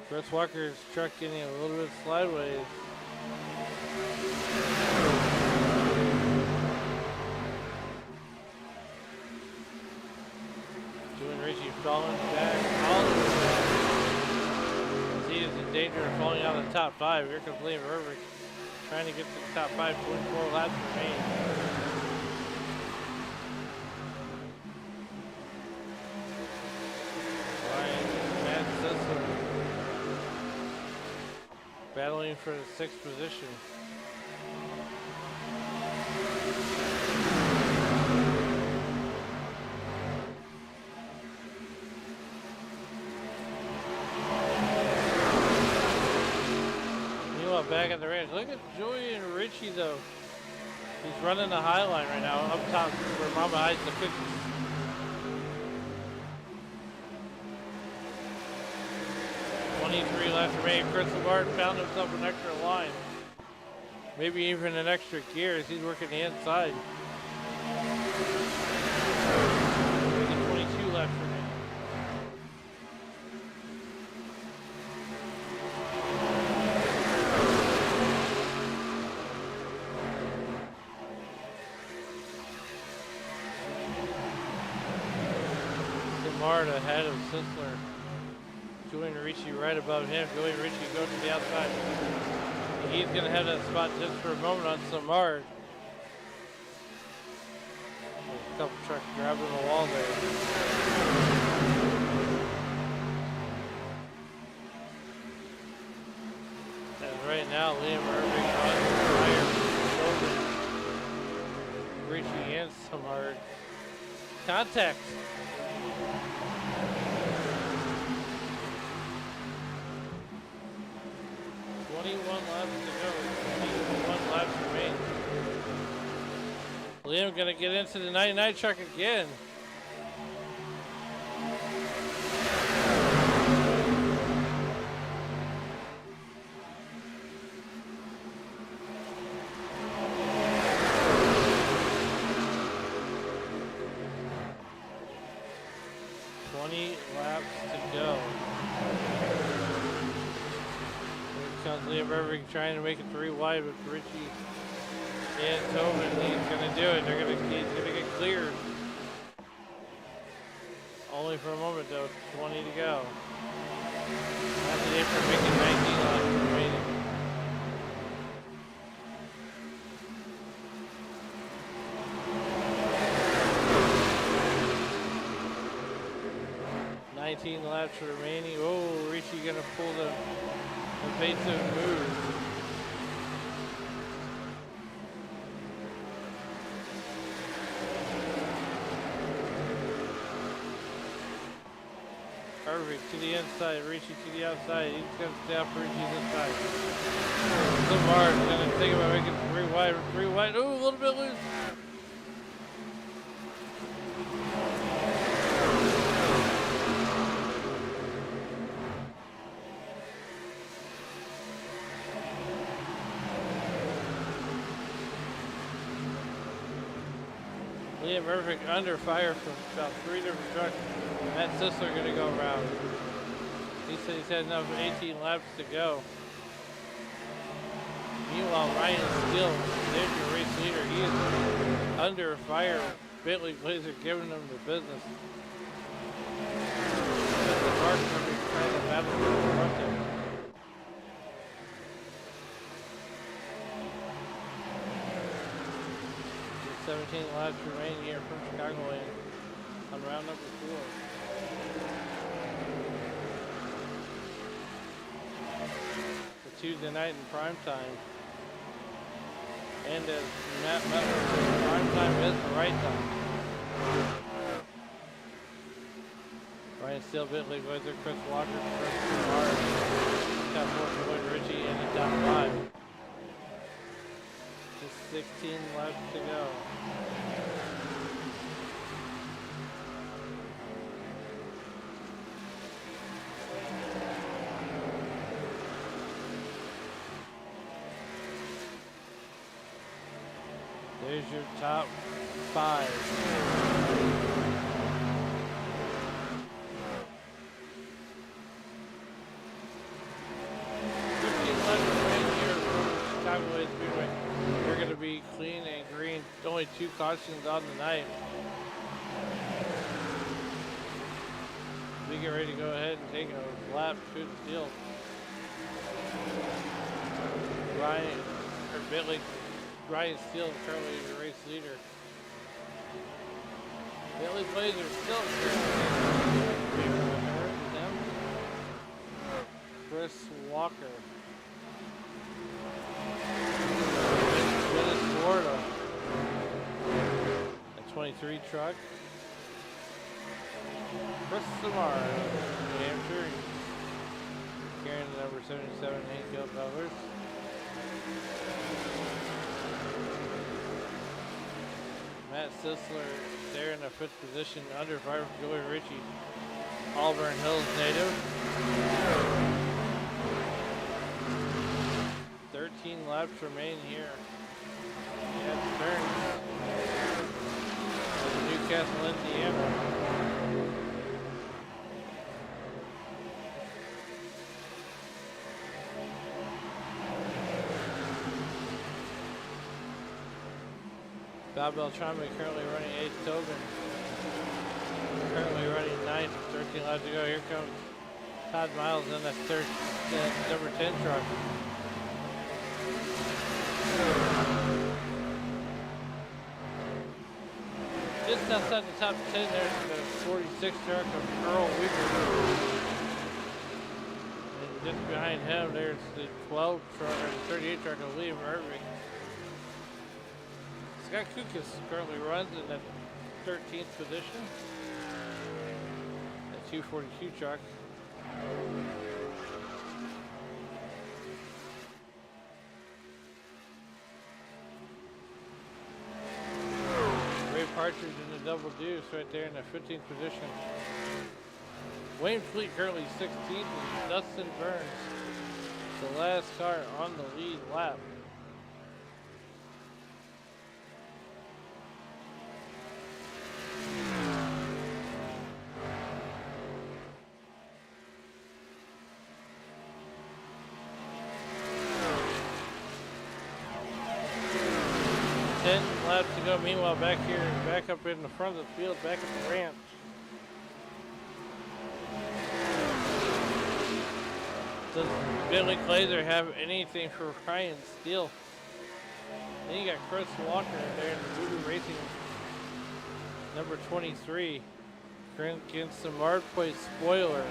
Chris Walker's truck getting a little bit sideways. Doing Richie falling back all the way back. He is in danger of falling out of the top 5. Here comes Liam Irving trying to get to the top 5. 24 laps remain. Battling for the 6th position. Meanwhile, back at the ranch, look at Joey and Richie though. He's running the high line right now, up top where Mama hides the cookies. Laps remaining. Chris Martin found himself an extra line. Maybe even an extra gear as he's working the inside. 22 laps remaining. Simard ahead of Sisler. Joey and Richie right above him. Joey and Richie go to the outside. He's going to have that spot just for a moment on Samard. A couple trucks grabbing the wall there. And right now, Liam Irving on fire. Richie and Samard. Contact. 21 laps to go. 21 laps remain. Liam gonna get into the 99 truck again. Liam Irving trying to make it 3 wide with Richie and Tobin. He's going to do it. He's going to get cleared. Only for a moment though. 20 to go. That's the day for making 19 laps remaining. Laps remaining. Oh, Richie gonna pull the evasive move. Perfect to the inside, Richie to the outside. He's gonna stay up for Richie this time. Lamar's gonna think about making 3 wide. Ooh, a little bit loose. Liam Irving under fire from about 3 different trucks. Matt Sisler going to go around. He said he's had enough 18 laps to go. Meanwhile, Ryan is still there's your race leader. He is under fire. Bentley Glazer giving him the business. The Mark trying to battle for the front there. 17 laps remaining here from Chicagoland on round number 4. The Tuesday night in prime time. And as Matt Mettler says, prime time is the right time. Ryan Steele, Bentley, Glazer, Chris Walker, Chris Lamar, top 4 for Lloyd Ritchie, and the top 5. Just 16 laps to go. There's your top 5. 15 laps right here from Chicagoland Speedway. We're going to be clean and green. Only 2 cautions on the night. We get ready to go ahead and take a lap through the field. Ryan Steele currently the race leader. Bentley Glazer still currently him. Chris Walker. Dennis Florida. A 23 truck. Chris Lamar, New Hampshire. Carrying the number 77 Hank Hill colors. Matt Sisler there in the 5th position, under 5 from Joey Ritchie, Auburn Hills native. 13 laps remain here at Stearns, Newcastle, Indiana. Bob Beltrami currently running 8th. Tobin currently running 9th with 13 laps to go. Here comes Todd Miles in that number 10 truck. Just outside the top 10, there's the 46 truck of Earl Weaver. And just behind him, there's the 12 truck, or the 38 truck of Liam Irving. Scott Kukas currently runs in the 13th position. The 242 truck. Ray Partridge in the double deuce right there in the 15th position. Wayne Fleet currently 16th, and Dustin Burns, the last car on the lead lap. Laps to go. Meanwhile, back up in the front of the field, back at the ranch. Does Bentley Glazer have anything for Ryan Steele? Then you got Chris Walker there in the Voodoo Racing, number 23, against the Mardpoint Spoiler.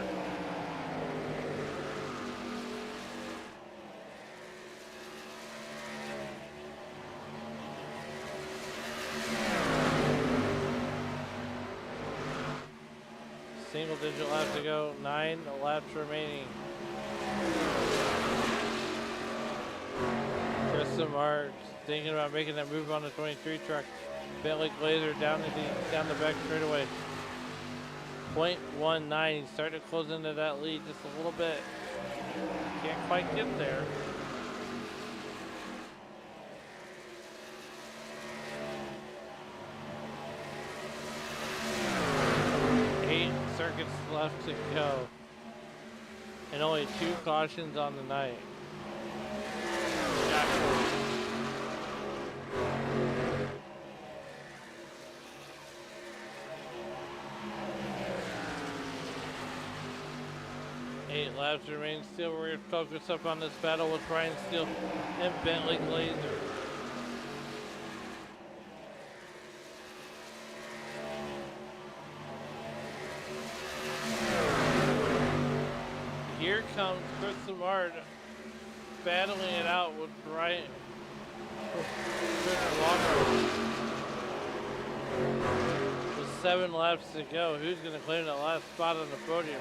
Single digit lap to go, 9 laps remaining. Chris Lamar thinking about making that move on the 23 truck. Bentley Glazer down the back straightaway. 0.19, he's starting to close into that lead just a little bit. Can't quite get there. Circuits left to go, and only 2 cautions on the night. Eight laps remain still. We're going to focus up on this battle with Ryan Steele and Bentley Glazer. comes Chris Samard battling it out with Brian. With 7 laps to go, who's going to claim that last spot on the podium?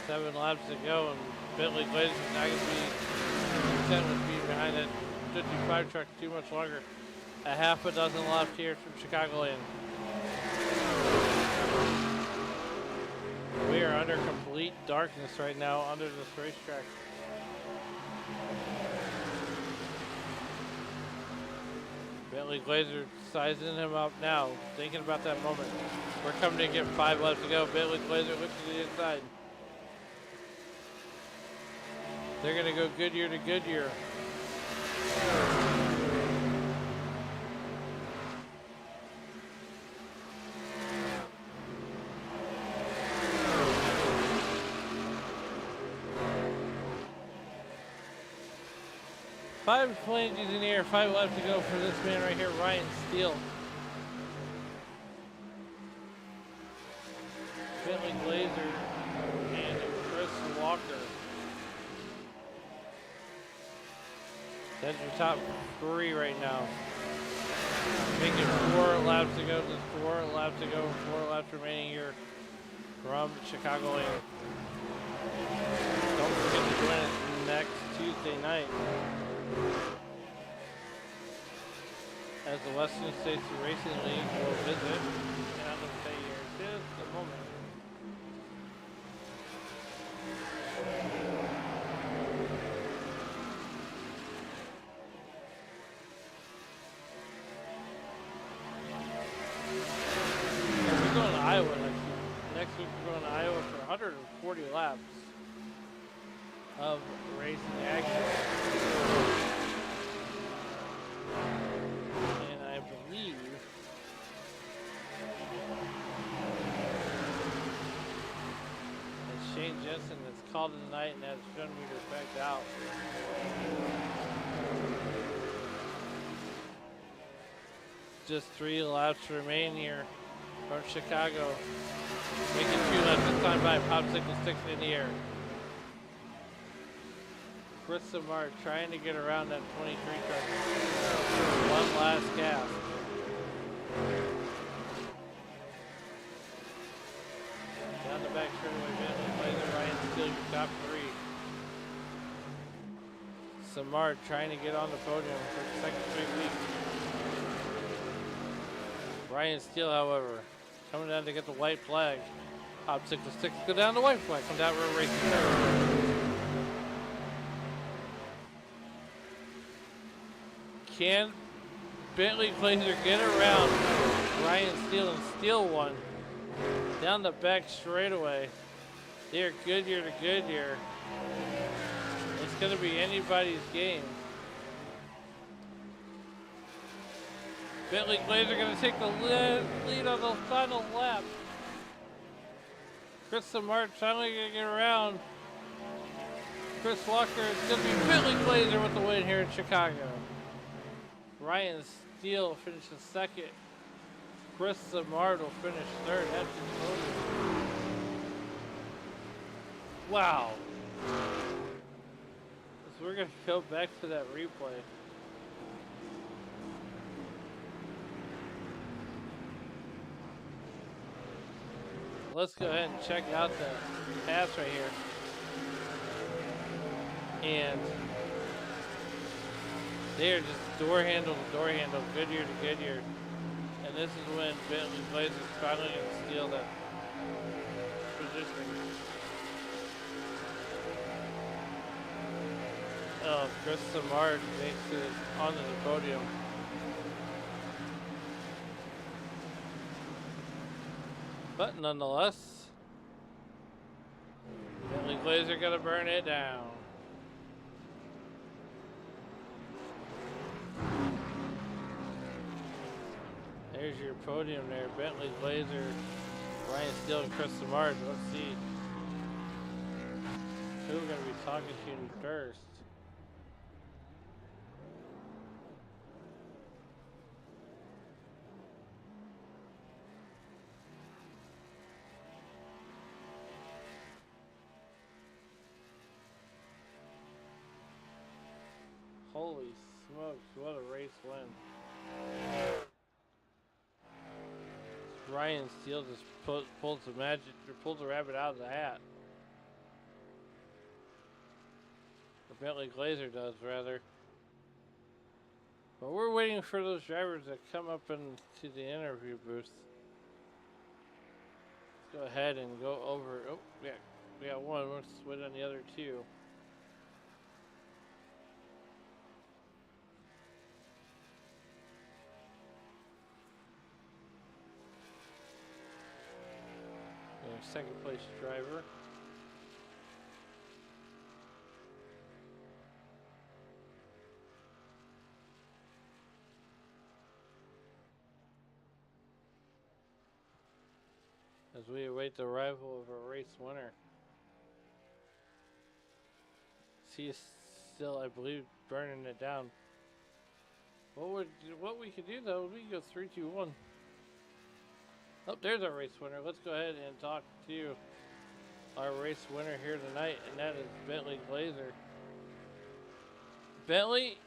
Seven laps to go, and Bentley Glazer is not going to be content with being behind that 55 truck too much longer. A half a dozen left here from Chicagoland. We are under complete darkness right now under this racetrack. Bentley Glazer sizing him up now, thinking about that moment. We're coming to get 5 laps to go. Bentley Glazer looks to the inside. They're going to go Goodyear to Goodyear. Five flanges in the air, 5 laps to go for this man right here, Ryan Steele. Bentley Glazer and Chris Walker. That's your top 3 right now. Making 4 laps to go, just 4 laps to go, 4 laps remaining here from Chicagoland. Don't forget to join us next Tuesday night as the Western States Racing League will visit. And I'm going to stay here just a moment. We're going to Iowa next week. Next week we're going to Iowa for 140 laps of racing action. And I believe that Shane Jensen has called it tonight and has shown me to back out. Just 3 laps remain here from Chicago. Making 2 laps this time by popsicle sticks in the air. Chris Samard trying to get around that 23 truck. One last gap. Down the back straightaway, Bentley Glazer, Ryan Steele, your top 3. Samard trying to get on the podium for the second straight week. Ryan Steele, however, coming down to get the white flag. Popsicle sticks go down the white flag. Come down, we're racing third. Can Bentley Glazer get around Ryan Steele and steal one down the back straightaway? They're Goodyear to Goodyear. It's going to be anybody's game. Bentley Glazer going to take the lead on the final lap. Chris Samard finally going to get around Chris Walker. It's going to be Bentley Glazer with the win here in Chicago. Ryan Steele finishes second. Chris Samard will finish third. That's his podium. Wow. So we're going to go back to that replay. Let's go ahead and check out the pass right here. And they are just door handle to door handle, Goodyear to Goodyear. And this is when Bentley Glazer is finally going to steal that position. Oh, Chris Samard makes it onto the podium. But nonetheless, Bentley Glazer gonna burn it down. There's your podium there. Bentley Glazer, Ryan Steele, and Chris Samard. Let's see who we're going to be talking to first. Holy smokes, what a race win. Ryan Steele just pulled the magic, pulled the rabbit out of the hat. Or Bentley Glazer does, rather. But we're waiting for those drivers to come up into the interview booth. Let's go ahead and go over. Oh, yeah, we got one. Let's wait on the other two. Second place driver. As we await the arrival of our race winner. He is still, I believe, burning it down. What we could do though, we could go 3, 2, 1. Oh, there's our race winner. Let's go ahead and talk to our race winner here tonight, and that is Bentley Glazer. Bentley,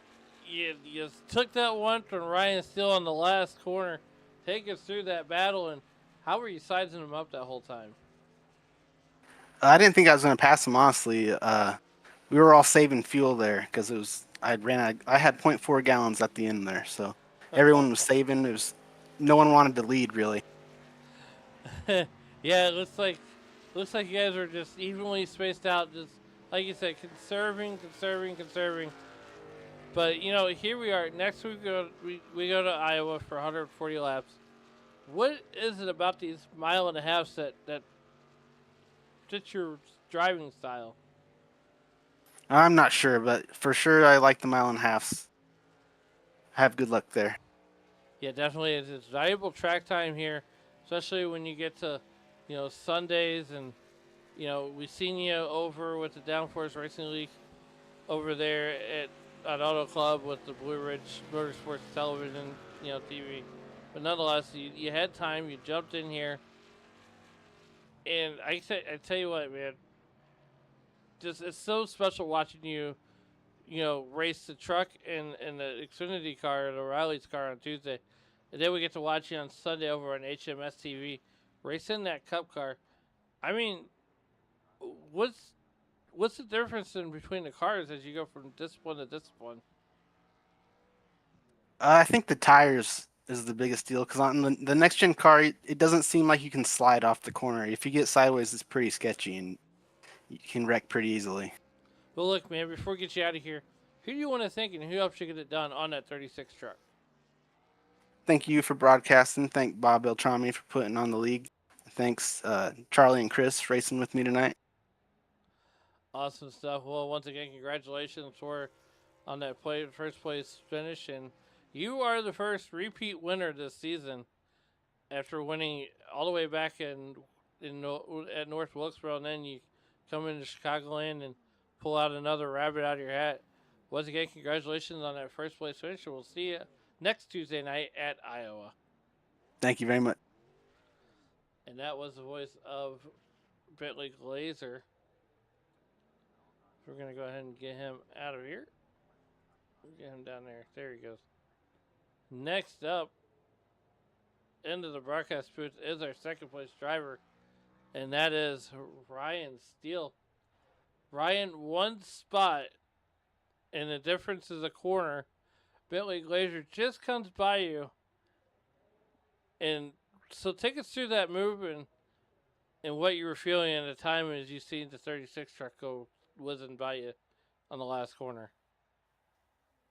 you took that one from Ryan Steele on the last corner. Take us through that battle, and how were you sizing him up that whole time? I didn't think I was going to pass him, honestly. We were all saving fuel there because I had 0.4 gallons at the end there, so everyone was saving. No one wanted to lead really. Yeah, it looks like you guys are just evenly spaced out, just like you said, conserving. But here we are. Next we go to Iowa for 140 laps. What is it about these mile and a half that fits your driving style? I'm not sure, but for sure I like the mile and a halves. Have good luck there. Yeah, definitely. It's valuable track time here, especially when you get to, Sundays, and we've seen you over with the Downforce Racing League over there at Auto Club with the Blue Ridge Motorsports Television, TV. But nonetheless, you had time. You jumped in here, and I tell you what, man. Just it's so special watching you, race the truck and the Xfinity car, the Riley's car on Tuesday, and then we get to watch you on Sunday over on HMS TV, racing that Cup car. I mean, what's the difference in between the cars as you go from discipline to discipline? I think the tires is the biggest deal because on the next gen car, it doesn't seem like you can slide off the corner. If you get sideways, it's pretty sketchy and you can wreck pretty easily. Well, look, man, before we get you out of here, who do you want to thank and who helped you get it done on that 36 truck? Thank you for broadcasting. Thank Bob Beltrami for putting on the league. Thanks Charlie and Chris racing with me tonight. Awesome stuff. Well, once again, congratulations on that first place finish, and you are the first repeat winner this season after winning all the way back at North Wilkesboro, and then you come into Chicagoland and pull out another rabbit out of your hat. Once again, congratulations on that first place finish, and we'll see you next Tuesday night at Iowa. Thank you very much. And that was the voice of Bentley Glazer. We're going to go ahead and get him out of here. Get him down there. There he goes. Next up, into the broadcast booth, is our second place driver, and that is Ryan Steele. Ryan, one spot, and the difference is a corner. Bentley Glazer just comes by you. And so take us through that move and what you were feeling at the time as you seen the 36 truck go whizzing by you on the last corner.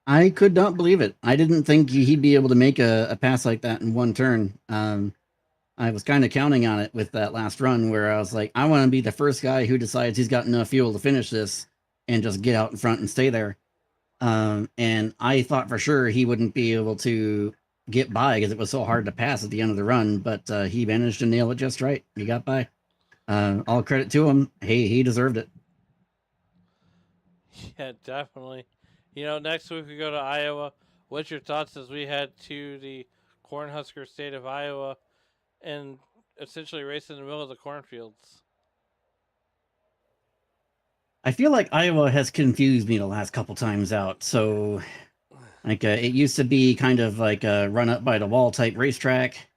I could not believe it. I didn't think he'd be able to make a pass like that in one turn. I was kind of counting on it with that last run where I was like, I want to be the first guy who decides he's got enough fuel to finish this and just get out in front and stay there. And I thought for sure he wouldn't be able to get by because it was so hard to pass at the end of the run, but he managed to nail it just right. He got by. All credit to him. Hey, he deserved it. Yeah, definitely. Next week we go to Iowa. What's your thoughts as we head to the Cornhusker state of Iowa and essentially race in the middle of the cornfields? I feel like Iowa has confused me the last couple times out. So, like, it used to be kind of like a run up by the wall type racetrack.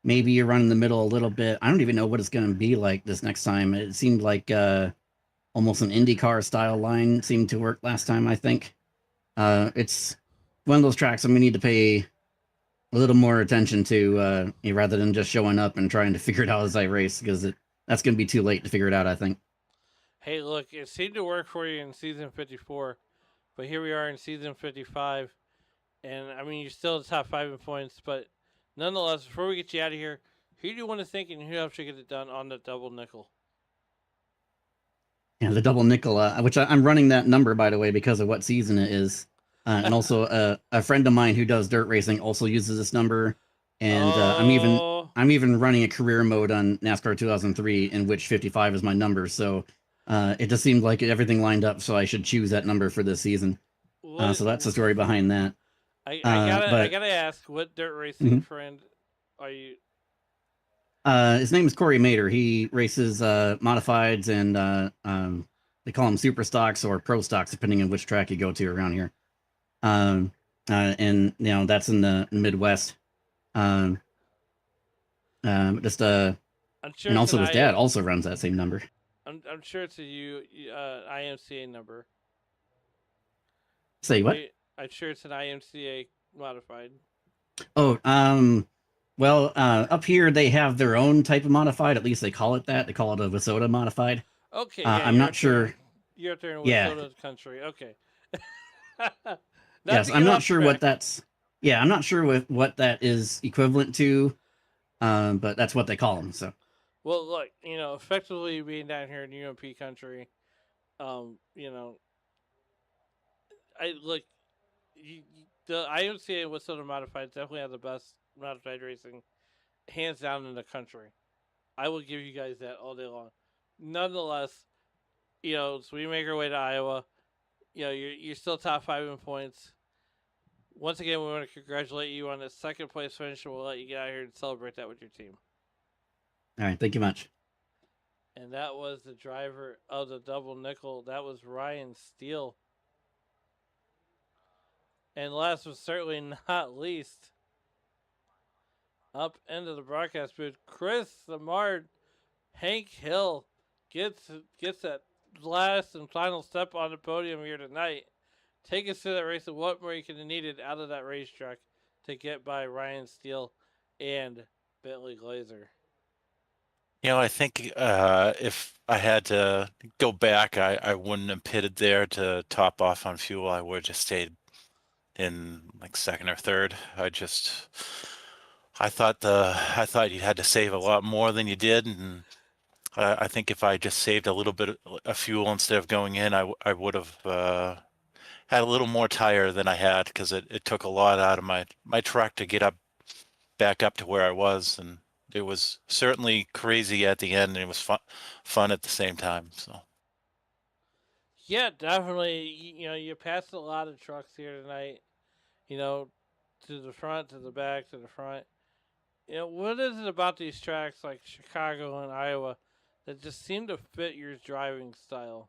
Maybe you run in the middle a little bit. I don't even know what it's going to be like this next time. It seemed like almost an IndyCar style line seemed to work last time, I think. It's one of those tracks I'm going to need to pay a little more attention to rather than just showing up and trying to figure it out as I race, because that's going to be too late to figure it out, I think. Hey, look, it seemed to work for you in season 54, but here we are in season 55. And I mean, you're still in the top 5 in points, but nonetheless, before we get you out of here, who do you want to think and who helps you get it done on the double nickel? Yeah, the double nickel, which I'm running that number, by the way, because of what season it is. And also, a friend of mine who does dirt racing also uses this number. And Oh, I'm even running a career mode on NASCAR 2003, in which 55 is my number. So it just seemed like everything lined up, so I should choose that number for this season. what? So that's the story behind that. I But gotta ask, what dirt racing mhm. friend are you? His name is Corey Mater. He races modifieds and they call them super stocks or pro stocks, depending on which track you go to around here. Um, and that's in the Midwest. Um, just I'm sure and it's also an his dad also runs that same number. I'm sure it's a IMCA number. Say what? Right? I'm sure it's an IMCA modified. Oh, well, up here they have their own type of modified. At least they call it that. They call it a Vasota modified. Okay, yeah, I'm not sure. You're up there in Yeah, Wissota country. Okay. Not yes, to I'm get not off sure what track. that's. Yeah, I'm not sure what that is equivalent to. But that's what they call them. So Well, look, effectively being down here in UMP country, um, you know, I look, the IMCA Wissota modified definitely have the best modified racing, hands down in the country. I will give you guys that all day long. Nonetheless, so we make our way to Iowa. You're still top 5 in points. Once again, we want to congratulate you on the second place finish, and we'll let you get out here and celebrate that with your team. all right, thank you much. And that was the driver of the double nickel. That was Ryan Steele. And last but certainly not least, up into the broadcast booth, Chris Samard, Hank Hill gets that last and final step on the podium here tonight. Take us to that race and what more you could have needed out of that racetrack to get by Ryan Steele and Bentley Glazer. I think if I had to go back, I wouldn't have pitted there to top off on fuel. I would have just stayed in like second or third. I thought you had to save a lot more than you did, and I think if I just saved a little bit of fuel instead of going in, I would have had a little more tire than I had, because it took a lot out of my truck to get back up to where I was, and it was certainly crazy at the end, and it was fun at the same time. So Yeah, definitely. You passed a lot of trucks here tonight. To the front, to the back, to the front. What is it about these tracks like Chicago and Iowa that just seem to fit your driving style?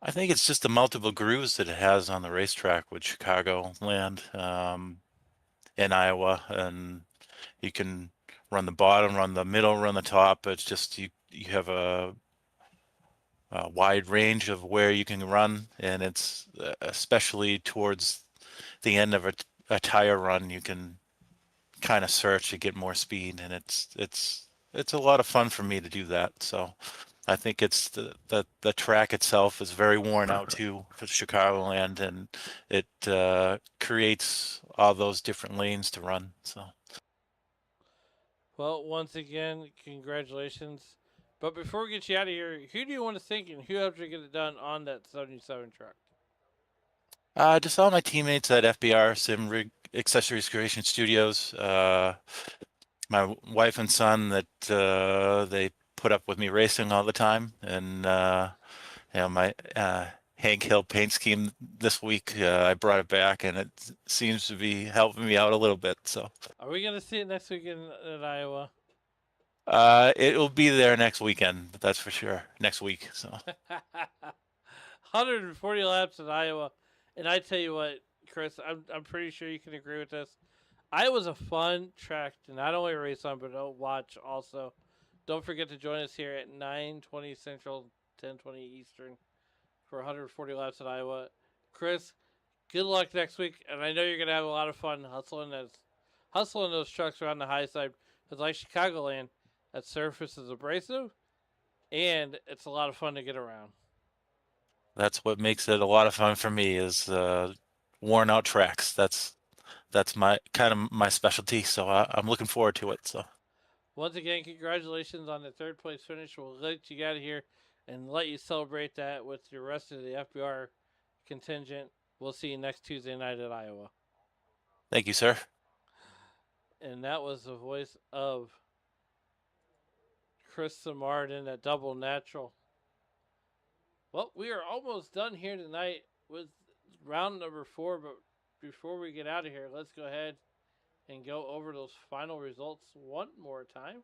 I think it's just the multiple grooves that it has on the racetrack with Chicagoland in Iowa, and you can run the bottom, run the middle, run the top. It's just you have a wide range of where you can run, and it's especially towards the end of a tire run, you can kind of search to get more speed, and it's a lot of fun for me to do that. So I think it's the track itself is very worn out too for Chicagoland, and it creates all those different lanes to run. So Well, once again, congratulations. But before we get you out of here, who do you want to thank and who helped you get it done on that 77 truck? just all my teammates at FBR Sim Rig Accessories Creation Studios, my wife and son that they put up with me racing all the time, and my Hank Hill paint scheme this week, I brought it back, and it seems to be helping me out a little bit. So Are we gonna see it next week in Iowa? it will be there next weekend, that's for sure. Next week. So 140 laps in Iowa, and I tell you what, Chris, I'm pretty sure you can agree with this. Iowa's a fun track to not only race on but to watch also. Don't forget to join us here at 9:20 Central, 10:20 Eastern for 140 laps at Iowa. Chris, good luck next week, and I know you're gonna have a lot of fun hustling those trucks around the high side. Because like Chicagoland, that surface is abrasive, and it's a lot of fun to get around. that's what makes it a lot of fun for me is worn out tracks. That's my kind of my specialty. So I'm looking forward to it. So Once again, congratulations on the third place finish. We'll let you get out of here and let you celebrate that with the rest of the FBR contingent. We'll see you next Tuesday night at Iowa. thank you, sir. And that was the voice of Chris Samardin at Double Natural. Well, we are almost done here tonight with round number 4, but before we get out of here, let's go ahead and go over those final results one more time.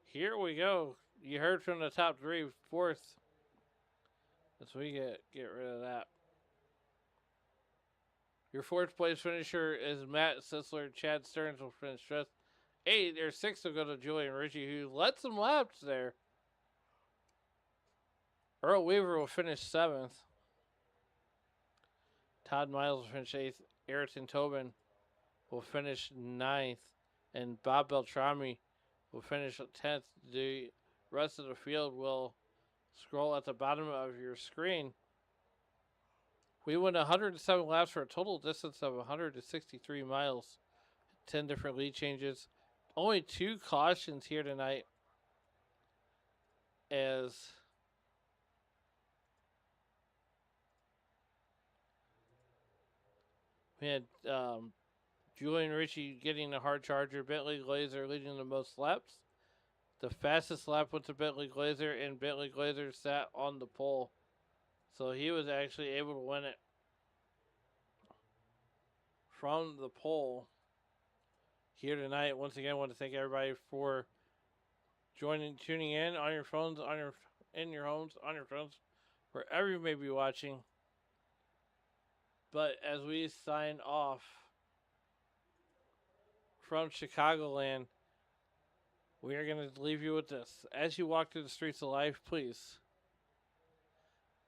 Here we go. You heard from the top 3, fourth. As we get rid of that. Your 4th place finisher is Matt Sisler. Chad Stearns will finish 5th. 6th will go to Julian Ritchie, who led some laps there. Earl Weaver will finish 7th. Todd Miles will finish 8th. Ayrton Tobin will finish 9th. And Bob Beltrami will finish 10th. The rest of the field will scroll at the bottom of your screen. We went 107 laps for a total distance of 163 miles. 10 different lead changes. Only 2 cautions here tonight, as we had Julian Ritchie getting a hard charger, Bentley Glazer leading the most laps. The fastest lap went to Bentley Glazer, and Bentley Glazer sat on the pole. So he was actually able to win it from the pole here tonight. Once again, I want to thank everybody for tuning in on your phones, in your homes, on your phones, wherever you may be watching. But as we sign off from Chicagoland, we are going to leave you with this. As you walk through the streets of life, please